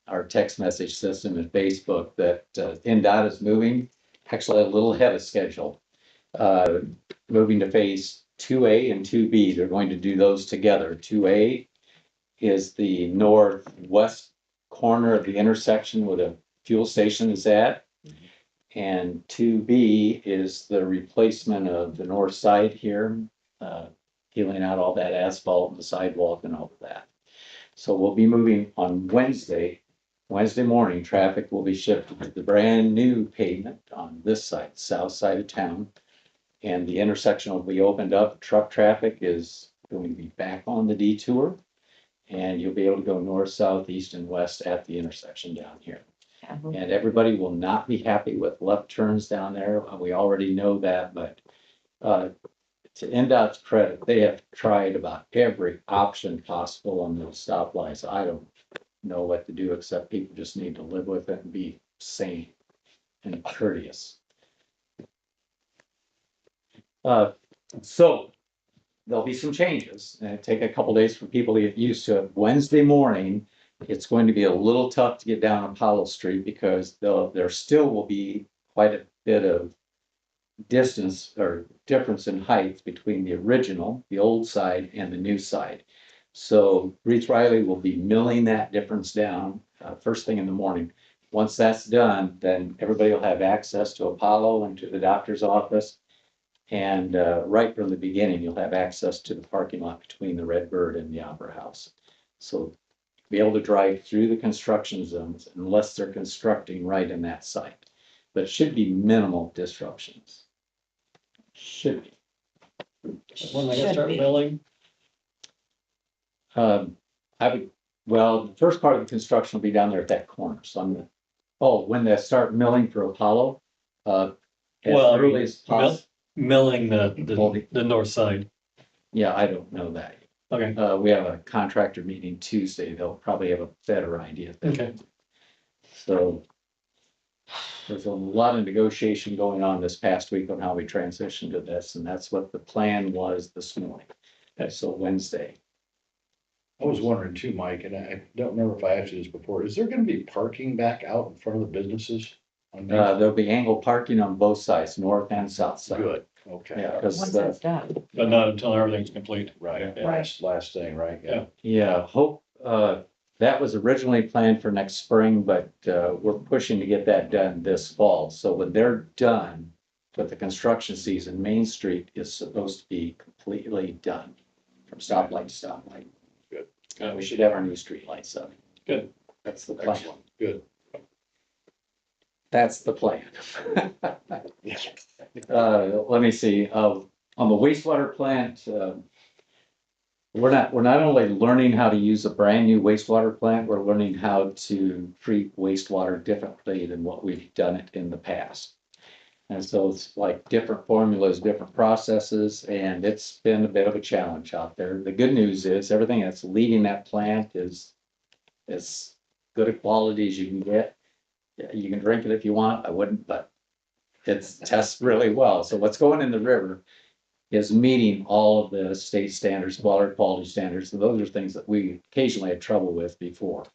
Speaker 6: our text message system and Facebook that NDOT is moving, actually a little ahead of schedule. Moving to phase 2A and 2B. They're going to do those together. 2A is the northwest corner of the intersection where the fuel station is at. And 2B is the replacement of the north side here, peeling out all that asphalt and the sidewalk and all of that. So we'll be moving on Wednesday morning. Traffic will be shifted to the brand new pavement on this side, south side of town. And the intersection will be opened up. Truck traffic is going to be back on the detour. And you'll be able to go north, south, east, and west at the intersection down here. And everybody will not be happy with left turns down there. We already know that, but to NDOT's credit, they have tried about every option possible on those stoplights. I don't know what to do, except people just need to live with it and be sane and courteous. So there'll be some changes, and it'll take a couple days for people to get used to it. Wednesday morning, it's going to be a little tough to get down Apollo Street because there still will be quite a bit of distance or difference in height between the original, the old side, and the new side. So Reese Riley will be milling that difference down first thing in the morning. Once that's done, then everybody will have access to Apollo and to the doctor's office. And right from the beginning, you'll have access to the parking lot between the Redbird and the Opera House. So be able to drive through the construction zones unless they're constructing right in that site. But it should be minimal disruptions. Should be.
Speaker 3: When they
Speaker 2: Should
Speaker 3: start
Speaker 2: be.
Speaker 3: billing,
Speaker 6: Well, the first part of the construction will be down there at that corner. So when they start milling for Apollo, as
Speaker 3: Well,
Speaker 6: early as possible.
Speaker 3: milling the north side.
Speaker 6: Yeah, I don't know that.
Speaker 3: Okay,
Speaker 6: We have a contractor meeting Tuesday. They'll probably have a better idea.
Speaker 3: okay.
Speaker 6: So there's a lot of negotiation going on this past week on how we transition to this, and that's what the plan was this morning. Okay, so Wednesday.
Speaker 1: I was wondering too, Mike, and I don't remember if I asked you this before, is there gonna be parking back out in front of the businesses? On Main Street?
Speaker 6: There'll be angled parking on both sides, north and south side.
Speaker 1: Good, okay.
Speaker 6: Yeah,
Speaker 2: Once
Speaker 6: because
Speaker 2: that's done.
Speaker 3: But not until everything's complete.
Speaker 1: Right,
Speaker 3: Yeah.
Speaker 1: last thing, right?
Speaker 3: Yeah.
Speaker 6: yeah, that was originally planned for next spring, but we're pushing to get that done this fall. So when they're done with the construction season, Main Street is supposed to be completely done from stoplight to stoplight.
Speaker 1: Good.
Speaker 6: We should have our new street lights up.
Speaker 3: Good.
Speaker 6: That's the plan.
Speaker 1: Excellent, good.
Speaker 6: That's the plan. Let me see, on the wastewater plant, we're not only learning how to use a brand new wastewater plant, we're learning how to treat wastewater differently than what we've done it in the past. And so it's like different formulas, different processes, and it's been a bit of a challenge out there. The good news is everything that's leading that plant is as good a quality as you can get. You can drink it if you want, I wouldn't, but it tests really well. So what's going in the river is meeting all of the state standards, water quality standards. And those are things that we occasionally had trouble with before.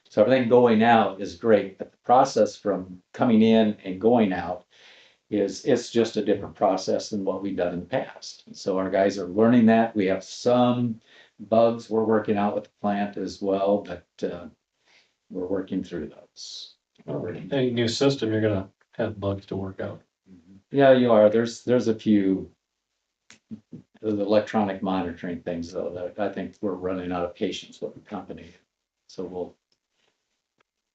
Speaker 6: So everything going out is great, but the process from coming in and going out it's just a different process than what we've done in the past. And so our guys are learning that. We have some bugs we're working out with the plant as well, but we're working through those.
Speaker 3: Any new system, you're gonna have bugs to work out.
Speaker 6: Yeah, you are. There's a few the electronic monitoring things though that I think we're running out of patience with the company. So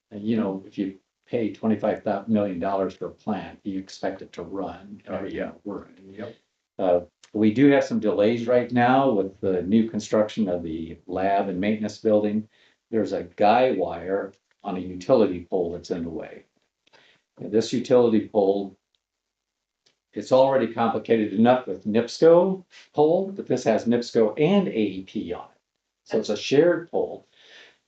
Speaker 6: if you pay $25 million for a plant, you expect it to run.
Speaker 1: Yeah.
Speaker 6: Work.
Speaker 1: Yep.
Speaker 6: We do have some delays right now with the new construction of the lab and maintenance building. there's a guy wire on a utility pole that's in the way. And this utility pole, it's already complicated enough with NIPSCO pole, but this has NIPSCO and AEP on it. So it's a shared pole.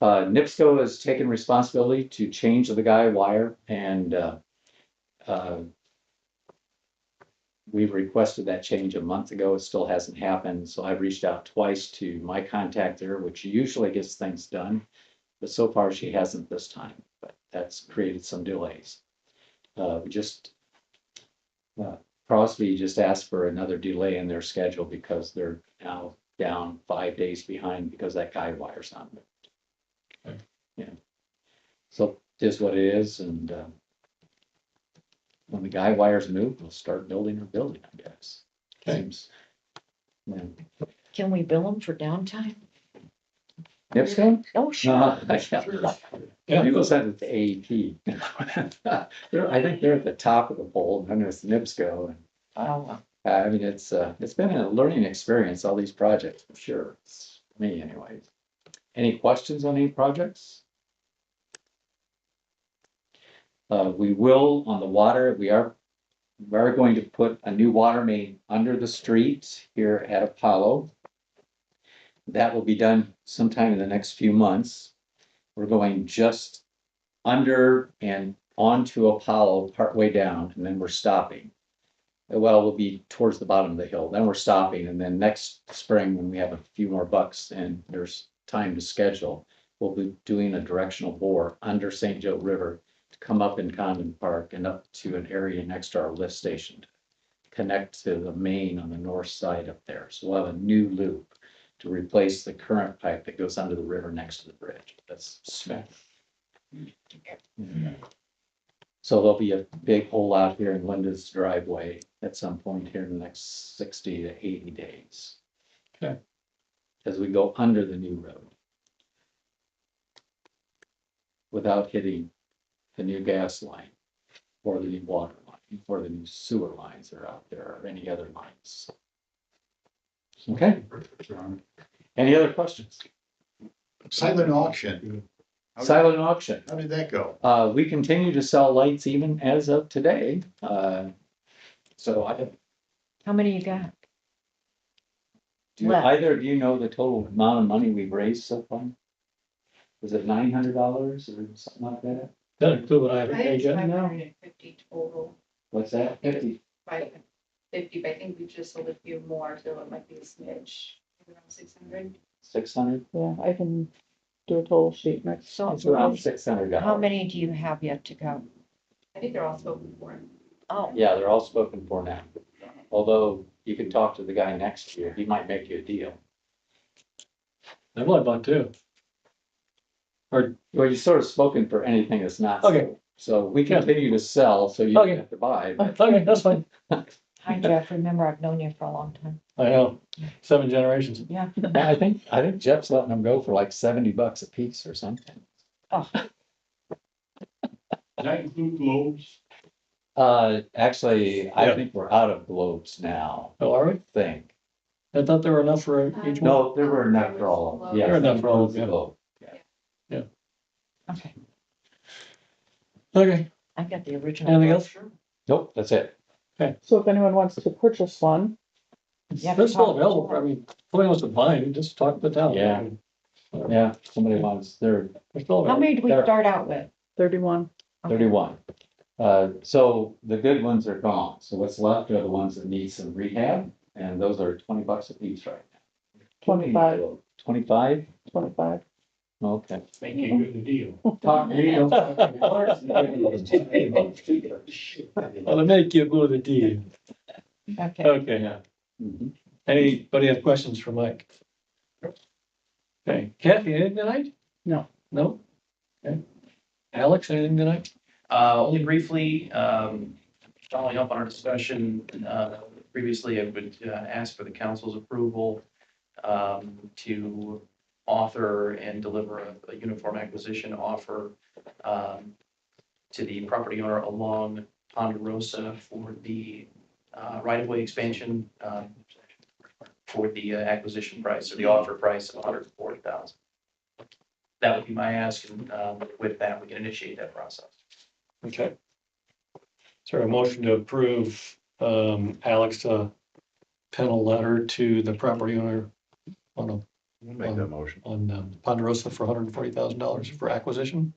Speaker 6: NIPSCO has taken responsibility to change the guy wire, and we've requested that change a month ago. It still hasn't happened. So I've reached out twice to my contact there, which usually gets things done. But so far she hasn't this time, but that's created some delays. Crosby just asked for another delay in their schedule because they're now down 5 days behind because that guy wire's on it.
Speaker 3: Okay.
Speaker 6: Yeah. So it is what it is, and when the guy wires move, we'll start building our building, I guess.
Speaker 3: Okay.
Speaker 6: Seems. Yeah.
Speaker 2: Can we bill them for downtime?
Speaker 6: NIPSCO?
Speaker 2: Oh, sure.
Speaker 6: Yeah, people send it to AEP. I think they're at the top of the poll, and then there's NIPSCO. And,
Speaker 2: Oh,
Speaker 6: I mean, it's been a learning experience, all these projects, for sure. It's me anyways. Any questions on any projects? We will, on the water, we are going to put a new water main under the street here at Apollo. That will be done sometime in the next few months. We're going just under and onto Apollo partway down, and then we're stopping. Well, we'll be towards the bottom of the hill, then we're stopping, and then next spring, when we have a few more bucks and there's time to schedule, we'll be doing a directional bore under St. Joe River to come up in Condon Park and up to an area next to our lift station to connect to the main on the north side up there. So we'll have a new loop to replace the current pipe that goes under the river next to the bridge. That's spent. So there'll be a big hole out here in Linda's driveway at some point here in the next 60 to 80 days.
Speaker 3: Okay.
Speaker 6: As we go under the new road. Without hitting the new gas line or the new water line or the new sewer lines that are out there or any other lines. Okay. Any other questions?
Speaker 1: Silent auction.
Speaker 6: Silent auction.
Speaker 1: How did that go?
Speaker 6: We continue to sell lights even as of today. So
Speaker 2: how many you got?
Speaker 6: do
Speaker 2: Left.
Speaker 6: either of you know the total amount of money we've raised so far? Was it $900 or something like that?
Speaker 3: That include what I have
Speaker 8: I
Speaker 3: to
Speaker 8: think
Speaker 3: pay
Speaker 8: it's
Speaker 3: you?
Speaker 8: 550 total,
Speaker 6: What's that? 50?
Speaker 8: 550, but I think we just sold a few more, so it might be a smidge, around 600.
Speaker 6: 600?
Speaker 9: Yeah, I can do a total sheet next.
Speaker 2: So
Speaker 6: It's around $600.
Speaker 2: how many do you have yet to go?
Speaker 8: I think they're all spoken for.
Speaker 2: Oh,
Speaker 6: Yeah, they're all spoken for now. Although you can talk to the guy next to you, he might make you a deal.
Speaker 3: I've only bought two. Or,
Speaker 6: Well, you sort of spoken for anything that's not.
Speaker 3: Okay.
Speaker 6: sold. So we continue to sell, so you
Speaker 3: Okay.
Speaker 6: don't have to buy. but-
Speaker 3: okay, that's fine.
Speaker 2: hi Jeff, remember I've known you for a long time.
Speaker 3: I know, 7 generations.
Speaker 2: Yeah.
Speaker 6: I think Jeff's letting them go for like $70 a piece or something.
Speaker 2: Oh,
Speaker 10: Does that include globes?
Speaker 6: Actually, I
Speaker 3: Yeah.
Speaker 6: think we're out of globes now,
Speaker 3: Oh, are we?
Speaker 6: I think.
Speaker 3: I thought there were enough for each one.
Speaker 6: No, there were enough for all of them. Yeah,
Speaker 3: There were enough for all of
Speaker 6: includes the
Speaker 3: them.
Speaker 6: globe.
Speaker 2: okay.
Speaker 3: Okay,
Speaker 2: I got the original.
Speaker 3: anything else?
Speaker 6: Nope, that's it.
Speaker 9: So if anyone wants to purchase one,
Speaker 2: Yeah,
Speaker 3: They're still
Speaker 2: talk-
Speaker 3: available, I mean, if somebody wants to buy them, just talk to the town.
Speaker 6: Yeah. Yeah, somebody wants, they're
Speaker 3: They're still
Speaker 2: How
Speaker 3: available.
Speaker 2: many did we
Speaker 6: There-
Speaker 2: start out with?
Speaker 9: 31.
Speaker 2: Okay.
Speaker 6: 31. So the good ones are gone. So what's left are the ones that need some rehab, and those are $20 a piece right now.
Speaker 9: 25.
Speaker 6: 25?
Speaker 9: 25.
Speaker 6: Okay.
Speaker 10: Make you a good deal.
Speaker 6: Talk to me.
Speaker 3: I'll make you go to the deal.
Speaker 2: Okay,
Speaker 3: Okay,
Speaker 6: Yeah. Mhm.
Speaker 3: anybody have questions for Mike? Okay, Kathy, anything tonight?
Speaker 9: No.
Speaker 3: No? Okay. Alex, anything tonight?
Speaker 11: Only briefly, following up on our discussion, previously, I would ask for the council's approval to author and deliver a uniform acquisition offer to the property owner along Ponderosa for the right-of-way expansion for the acquisition price or the offer price of $140,000. that would be my ask, and with that, we can initiate that process.
Speaker 3: Okay. Is there a motion to approve, Alex to pen a letter to the property owner on a
Speaker 1: We'll make that motion.
Speaker 3: on Ponderosa for $140,000 for acquisition?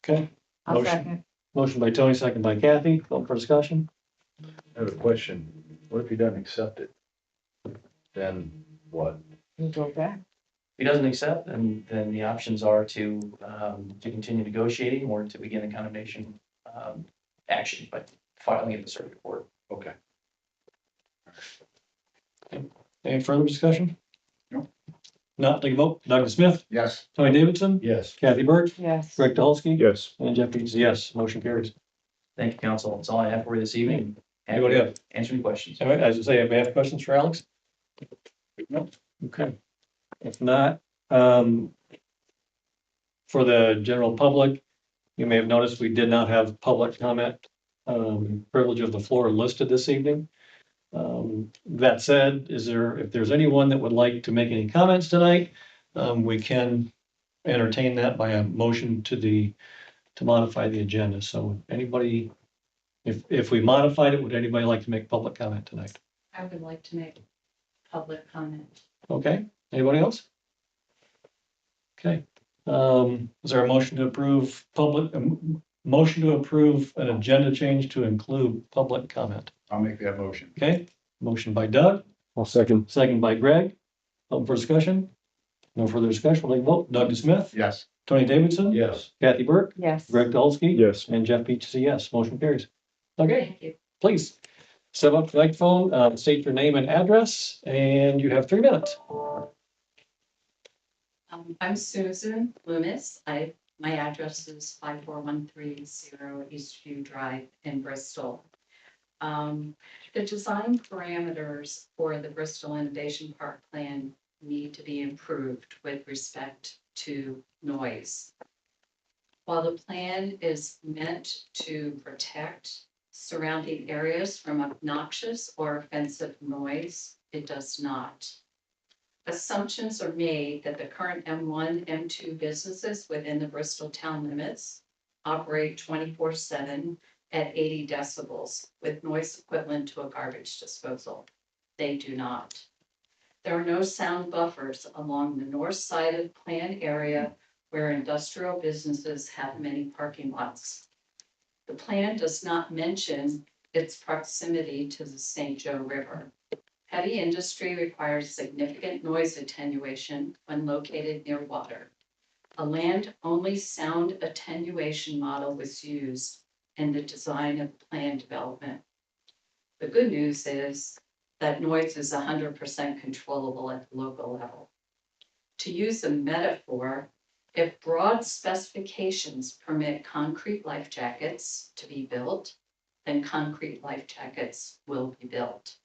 Speaker 3: Okay,
Speaker 2: I'll
Speaker 3: Motion.
Speaker 2: second.
Speaker 3: motion by Tony, second by Kathy, open for discussion.
Speaker 1: I have a question. What if he doesn't accept it? Then what?
Speaker 2: You go back.
Speaker 11: If he doesn't accept, then the options are to continue negotiating or to begin a condemnation action by filing in the circuit court.
Speaker 1: Okay.
Speaker 3: Any further discussion?
Speaker 1: No.
Speaker 3: Not take a vote. Doug Smith,
Speaker 1: Yes.
Speaker 3: Tony Davidson,
Speaker 1: Yes.
Speaker 3: Kathy Burke,
Speaker 2: Yes.
Speaker 3: Greg Dolsky,
Speaker 5: Yes.
Speaker 3: and Jeff Beats, yes, motion carries.
Speaker 11: Thank you, council. That's all I have for you this evening. Happy
Speaker 3: Anybody
Speaker 11: to
Speaker 3: have?
Speaker 11: answer any questions.
Speaker 3: All right, as I say, I may have questions for Alex? No. Okay. If not, for the general public, you may have noticed we did not have public comment, privilege of the floor listed this evening. That said, if there's anyone that would like to make any comments tonight, we can entertain that by a motion to modify the agenda. So anybody, if we modified it, would anybody like to make public comment tonight?
Speaker 8: I would like to make public comment.
Speaker 3: Okay, anybody else? Okay, is there a motion to approve motion to approve an agenda change to include public comment?
Speaker 1: I'll make that motion.
Speaker 3: Okay, motion by Doug,
Speaker 5: I'll second.
Speaker 3: second by Greg. Open for discussion? No further discussion, we'll take a vote. Doug Smith,
Speaker 1: Yes.
Speaker 3: Tony Davidson,
Speaker 1: Yes.
Speaker 3: Kathy Burke,
Speaker 2: Yes.
Speaker 3: Greg Dolsky,
Speaker 5: Yes.
Speaker 3: and Jeff Beach is a yes, motion carries. Okay,
Speaker 8: Thank you.
Speaker 3: please step up to the microphone, state your name and address, and you have 3 minutes.
Speaker 12: I'm Susan Loomis. My address is 54130 Eastview Drive in Bristol. The design parameters for the Bristol Innovation Park Plan need to be improved with respect to noise. While the plan is meant to protect surrounding areas from obnoxious or offensive noise, it does not. Assumptions are made that the current M1, M2 businesses within the Bristol town limits operate 24/7 at 80 decibels with noise equivalent to a garbage disposal. They do not. There are no sound buffers along the north side of the planned area where industrial businesses have many parking lots. The plan does not mention its proximity to the St. Joe River. Heavy industry requires significant noise attenuation when located near water. A land-only sound attenuation model was used in the design of plan development. The good news is that noise is 100% controllable at the local level. To use a metaphor, if broad specifications permit concrete life jackets to be built, then concrete life jackets will be built.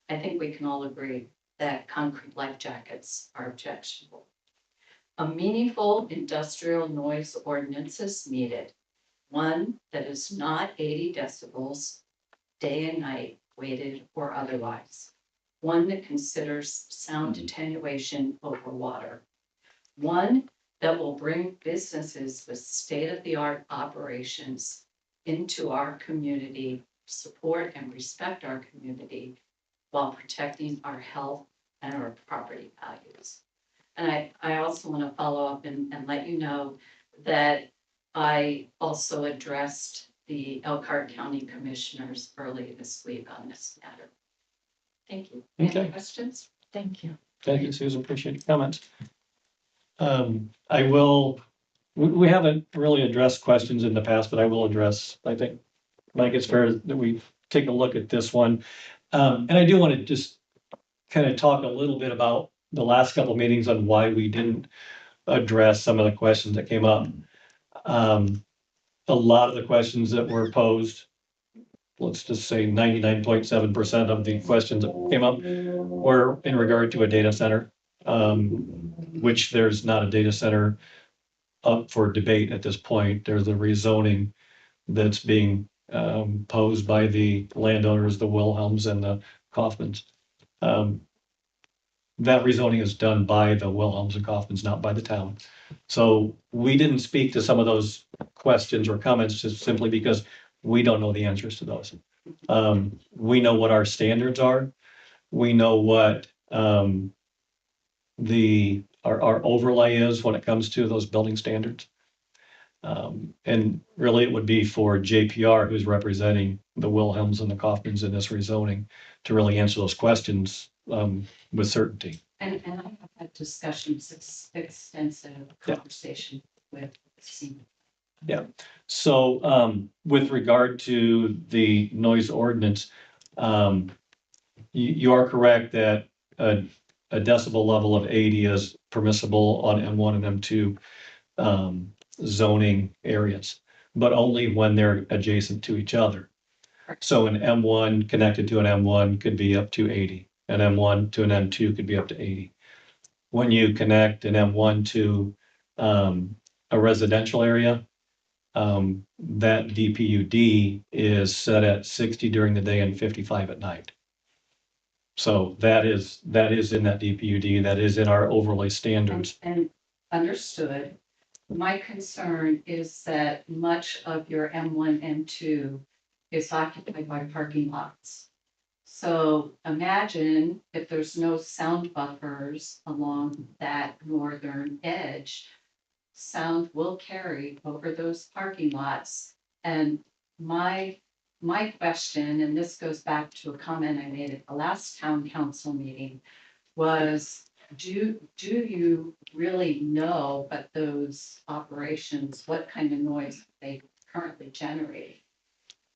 Speaker 12: I think we can all agree that concrete life jackets are objectionable. A meaningful industrial noise ordinance is needed. One that is not 80 decibels day and night, weighted or otherwise. One that considers sound attenuation over water. One that will bring businesses with state-of-the-art operations into our community, support and respect our community, while protecting our health and our property values. And I also want to follow up and let you know that I also addressed the Elkhart County Commissioners early this week on this matter. Thank you. Any
Speaker 3: Okay.
Speaker 12: questions?
Speaker 2: Thank you.
Speaker 3: Thank you, Susan, appreciate your comments. We haven't really addressed questions in the past, but I will address, I think, Mike, it's fair that we take a look at this one. And I do want to just kind of talk a little bit about the last couple of meetings on why we didn't address some of the questions that came up. A lot of the questions that were posed, let's just say 99.7% of the questions that came up were in regard to a data center, which there's not a data center up for debate at this point. There's a rezoning that's being posed by the landowners, the Wilhelms and the Kaufmans. that rezoning is done by the Wilhelms and Kaufmans, not by the town. So we didn't speak to some of those questions or comments just simply because we don't know the answers to those. We know what our standards are. We know what, our overlay is when it comes to those building standards. And really it would be for JPR, who's representing the Wilhelms and the Kaufmans in this rezoning, to really answer those questions, with certainty.
Speaker 12: And I have had discussions, extensive conversation with senior.
Speaker 3: So, with regard to the noise ordinance, you are correct that a decibel level of 80 is permissible on M1 and M2 zoning areas, but only when they're adjacent to each other. So an M1 connected to an M1 could be up to 80, an M1 to an M2 could be up to 80. When you connect an M1 to a residential area, that DPUD is set at 60 during the day and 55 at night. So that is in that DPUD, that is in our overlay standards.
Speaker 12: And understood. My concern is that much of your M1, M2 is occupied by parking lots. So imagine if there's no sound buffers along that northern edge, sound will carry over those parking lots. And my question, and this goes back to a comment I made at the last town council meeting, was do you really know what those operations, what kind of noise they currently generate?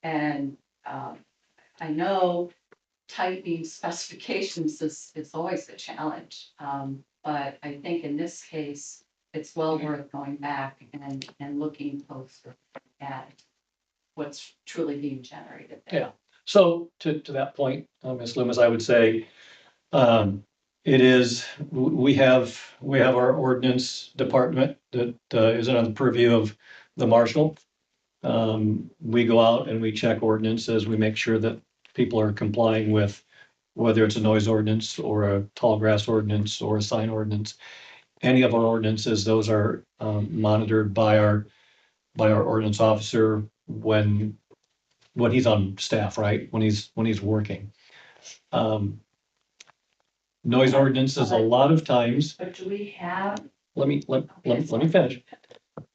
Speaker 12: And I know tightening specifications is always a challenge, but I think in this case, it's well worth going back and looking closer at what's truly being generated there.
Speaker 3: Yeah. So to that point, Ms. Loomis, I would say, it is, we have our ordinance department that is under the purview of the marshal. We go out and we check ordinances. We make sure that people are complying with whether it's a noise ordinance or a tall grass ordinance or a sign ordinance. Any of our ordinances, those are monitored by our ordinance officer when he's on staff, right? When he's working. Noise ordinances, a lot of times,
Speaker 12: But do we have?
Speaker 3: let me finish.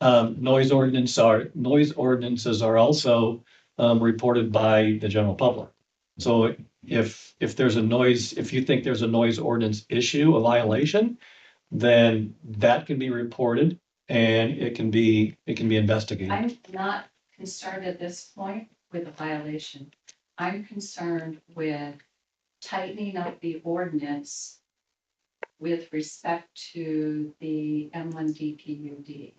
Speaker 3: Noise ordinances are also reported by the general public. So if there's a noise, if you think there's a noise ordinance issue, a violation, then that can be reported and it can be investigated.
Speaker 12: I'm not concerned at this point with a violation. I'm concerned with tightening up the ordinance with respect to the M1 DPUD.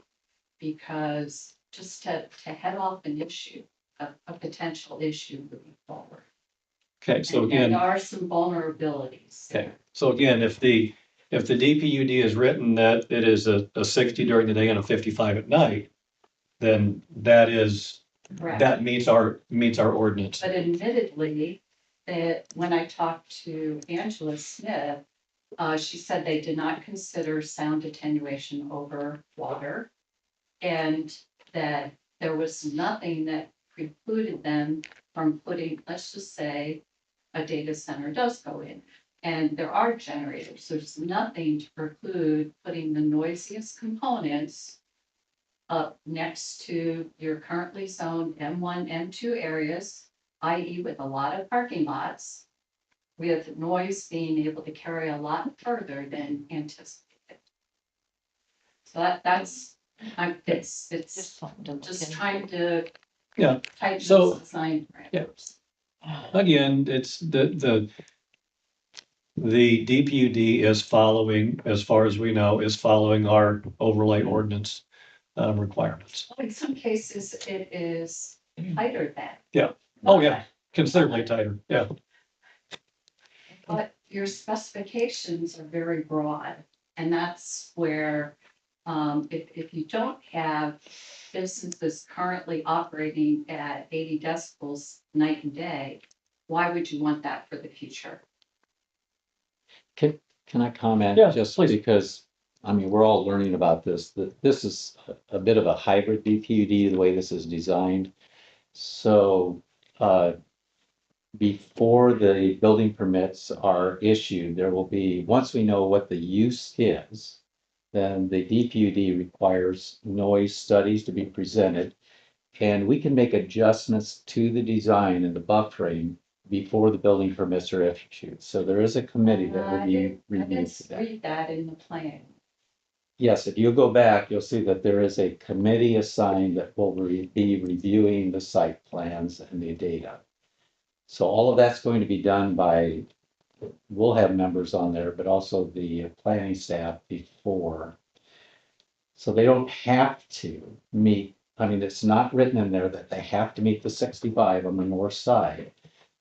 Speaker 12: Because just to head off an issue, a potential issue moving forward.
Speaker 3: Okay, so
Speaker 12: And
Speaker 3: again.
Speaker 12: there are some vulnerabilities.
Speaker 3: Okay, so again, if the DPUD is written that it is a 60 during the day and a 55 at night, then that
Speaker 12: Correct.
Speaker 3: meets our ordinance.
Speaker 12: But admittedly, that when I talked to Angela Smith, she said they did not consider sound attenuation over water. And that there was nothing that precluded them from putting, let's just say, a data center does go in. And there are generators. There's nothing to preclude putting the noisiest components up next to your currently zoned M1, M2 areas, i.e. with a lot of parking lots, with noise being able to carry a lot further than anticipated. So that's, it's just trying to.
Speaker 3: Yeah.
Speaker 12: Tighten
Speaker 3: So-
Speaker 12: those design parameters.
Speaker 3: Again, it's the DPUD is following, as far as we know, is following our overlay ordinance requirements.
Speaker 12: In some cases, it is tighter than.
Speaker 3: Yeah. Oh, yeah. Considerably tighter. Yeah.
Speaker 12: But your specifications are very broad, and that's where, if you don't have businesses currently operating at 80 decibels night and day, why would you want that for the future?
Speaker 6: Can Can I comment?
Speaker 3: Yeah,
Speaker 6: Just
Speaker 3: please.
Speaker 6: because, I mean, we're all learning about this, that this is a bit of a hybrid BPUD, the way this is designed. So, before the building permits are issued, there will be, once we know what the use is, then the DPUD requires noise studies to be presented. And we can make adjustments to the design and the buffering before the building permits are issued. So there is a committee that will be
Speaker 12: I
Speaker 6: reviewing
Speaker 12: didn't
Speaker 6: that.
Speaker 12: read that in the plan.
Speaker 6: Yes, if you go back, you'll see that there is a committee assigned that will be reviewing the site plans and the data. So all of that's going to be done by, we'll have members on there, but also the planning staff before. So they don't have to meet, I mean, it's not written in there that they have to meet the 65 on the north side.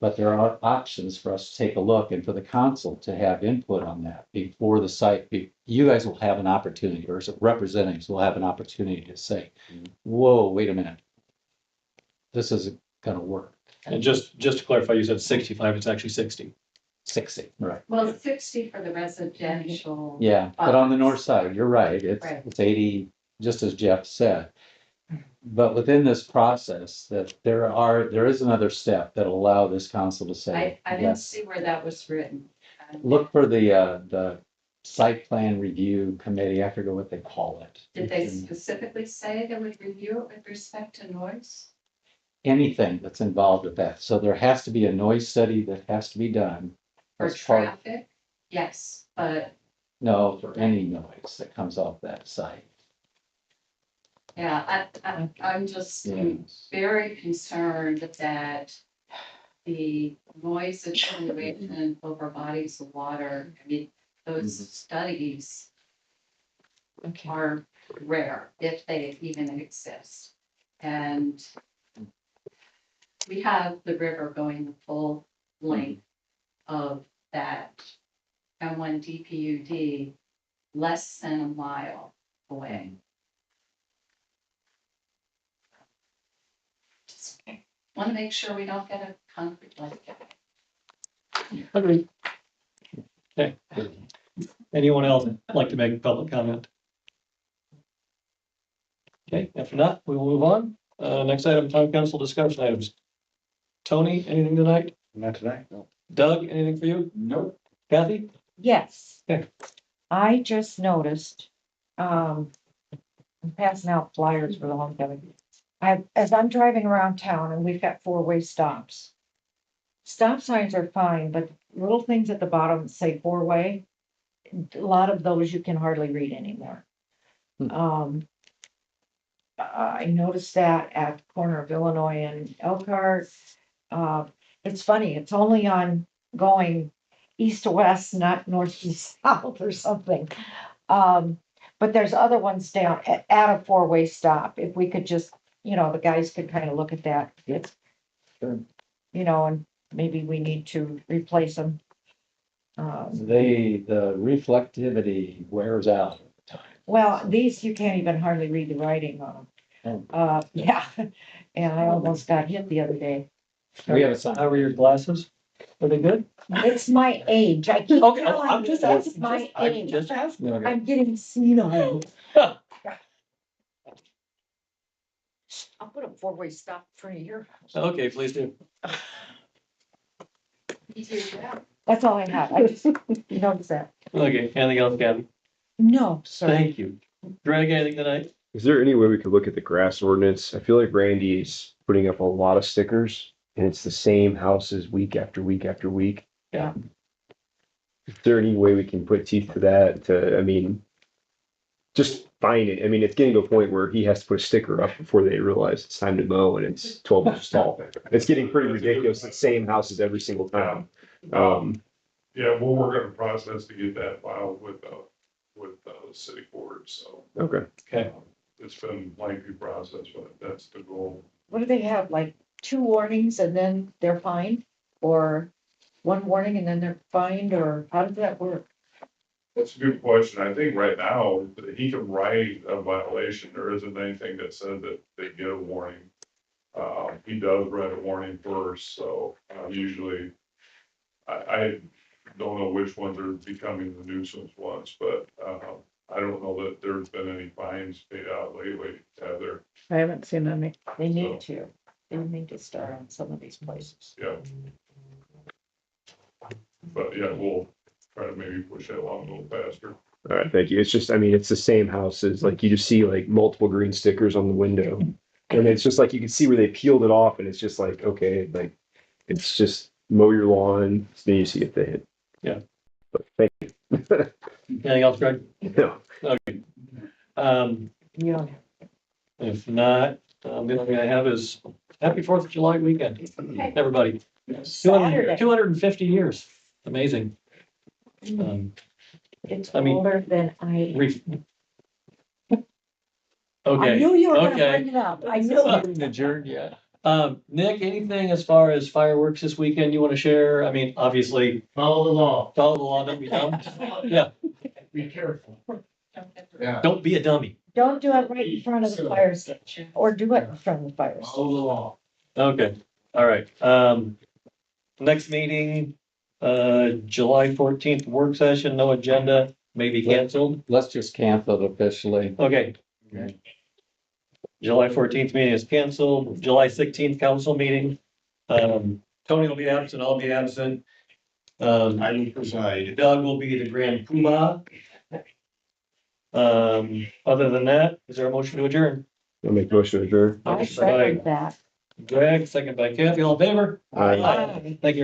Speaker 6: But there are options for us to take a look and for the council to have input on that before the site. You guys will have an opportunity, or representatives will have an opportunity to say, whoa, wait a minute. This isn't gonna work.
Speaker 3: And just to clarify, you said 65, it's actually 60.
Speaker 6: 60, right?
Speaker 12: Well, 60 for the residential.
Speaker 6: Yeah, but on the north side, you're right,
Speaker 12: Right.
Speaker 6: it's 80, just as Jeff said. But within this process, that there is another step that'll allow this council to say,
Speaker 12: I didn't
Speaker 6: yes,
Speaker 12: see where that was written.
Speaker 6: look for the site plan review committee, I forget what they call it.
Speaker 12: Did they specifically say they would review it with respect to noise?
Speaker 6: Anything that's involved with that, so there has to be a noise study that has to be done.
Speaker 12: For
Speaker 6: as part-
Speaker 12: traffic? Yes, but
Speaker 6: No, for any noise that comes off that site.
Speaker 12: yeah, I'm just
Speaker 6: Yes.
Speaker 12: very concerned that the noise attenuation over bodies of water, I mean, those studies
Speaker 2: Okay.
Speaker 12: are rare, if they even exist. And we have the river going the full length of that M1 DPUD, less than a mile away. Just want to make sure we don't get a concrete like that.
Speaker 3: Agreed. Okay. Anyone else like to make a public comment? Okay, if not, we will move on. Next item, town council discussion items. Tony, anything tonight?
Speaker 1: Not tonight, no.
Speaker 3: Doug, anything for you?
Speaker 6: Nope.
Speaker 3: Kathy?
Speaker 2: Yes.
Speaker 3: Okay.
Speaker 2: I just noticed, I'm passing out flyers for the homecoming. As I'm driving around town and we've got four-way stops. Stop signs are fine, but little things at the bottom that say four-way, a lot of those you can hardly read anymore. I noticed that at the corner of Illinois and Elkhart. It's funny, it's only on going east to west, not north to south or something. But there's other ones down at a four-way stop. If we could just, the guys could kind of look at that. It's,
Speaker 6: Sure.
Speaker 2: And maybe we need to replace them.
Speaker 6: The reflectivity wears out over time.
Speaker 2: Well, these, you can't even hardly read the writing on them. Yeah, and I almost got hit the other day.
Speaker 6: We have a sign.
Speaker 3: How are your glasses? Are they good?
Speaker 2: It's my age. I keep
Speaker 3: Okay,
Speaker 2: telling
Speaker 3: I'm
Speaker 2: you,
Speaker 3: just
Speaker 2: that's
Speaker 3: asking,
Speaker 2: my
Speaker 3: I'm
Speaker 2: age.
Speaker 3: just asking.
Speaker 2: I'm getting senile. I'll put a four-way stop in front of your house.
Speaker 3: Okay, please do.
Speaker 2: That's all I have. I just noticed that.
Speaker 3: Okay, anything else, Kathy?
Speaker 2: No, sir.
Speaker 3: Thank you. Greg, anything tonight?
Speaker 5: Is there any way we could look at the grass ordinance? I feel like Randy's putting up a lot of stickers and it's the same houses week after week after week.
Speaker 2: Yeah.
Speaker 5: Is there any way we can put teeth to that just find it? I mean, it's getting to a point where he has to put a sticker up before they realize it's time to mow and it's 12 inches tall. It's getting pretty ridiculous. The same houses every single time.
Speaker 10: Yeah, we'll work on a process to get that filed with the city board, so.
Speaker 5: Okay.
Speaker 3: Okay.
Speaker 10: It's been a lengthy process, but that's the goal.
Speaker 2: What do they have, like 2 warnings and then they're fined? Or 1 warning and then they're fined, or how does that work?
Speaker 10: That's a good question. I think right now, he can write a violation. There isn't anything that says that they get a warning. He does write a warning first, so usually I don't know which ones are becoming the nuisance ones, but, I don't know that there's been any fines paid out lately, there,
Speaker 9: I haven't seen any.
Speaker 2: They need to. They need to start on some of these places.
Speaker 10: yeah. But yeah, we'll try to maybe push that along a little faster.
Speaker 5: All right, thank you. It's just, I mean, it's the same houses, like you just see like multiple green stickers on the window. And it's just like, you can see where they peeled it off and it's just like, okay, like, it's just mow your lawn, then you see if they hit.
Speaker 3: Yeah.
Speaker 5: But thank you.
Speaker 3: Anything else, Greg?
Speaker 5: No.
Speaker 2: You don't
Speaker 3: If not, the only thing I have is happy 4th of July weekend, everybody.
Speaker 2: Saturday.
Speaker 3: 250 years, amazing.
Speaker 2: It's
Speaker 3: I mean-
Speaker 2: older than I.
Speaker 3: Re-
Speaker 2: I
Speaker 3: Okay,
Speaker 2: knew you were gonna
Speaker 3: okay.
Speaker 2: bring it up. I knew it.
Speaker 6: Adjourned yet?
Speaker 3: Nick, anything as far as fireworks this weekend you want to share? I mean, obviously,
Speaker 11: Follow the law.
Speaker 3: follow the law, don't be dumb. Yeah,
Speaker 11: Be careful.
Speaker 6: Yeah.
Speaker 3: don't be a dummy.
Speaker 2: Don't do it right in front of the fire station, or do it in front of the fire station.
Speaker 11: Follow the law.
Speaker 3: Okay, all right. Next meeting, July 14th, work session, no agenda, may be canceled.
Speaker 6: Let's just cancel it officially.
Speaker 3: Okay.
Speaker 6: Okay.
Speaker 3: July 14th meeting is canceled. July 16th council meeting. Tony will be absent, I'll be absent.
Speaker 1: I will preside.
Speaker 3: Doug will be the grand poobah. Other than that, is there a motion to adjourn?
Speaker 5: I'll make a motion to adjourn.
Speaker 2: I
Speaker 3: Motion by
Speaker 2: second that.
Speaker 3: Greg, second by Kathy, all in favor?
Speaker 5: Aye.
Speaker 2: Aye.
Speaker 3: Thank you.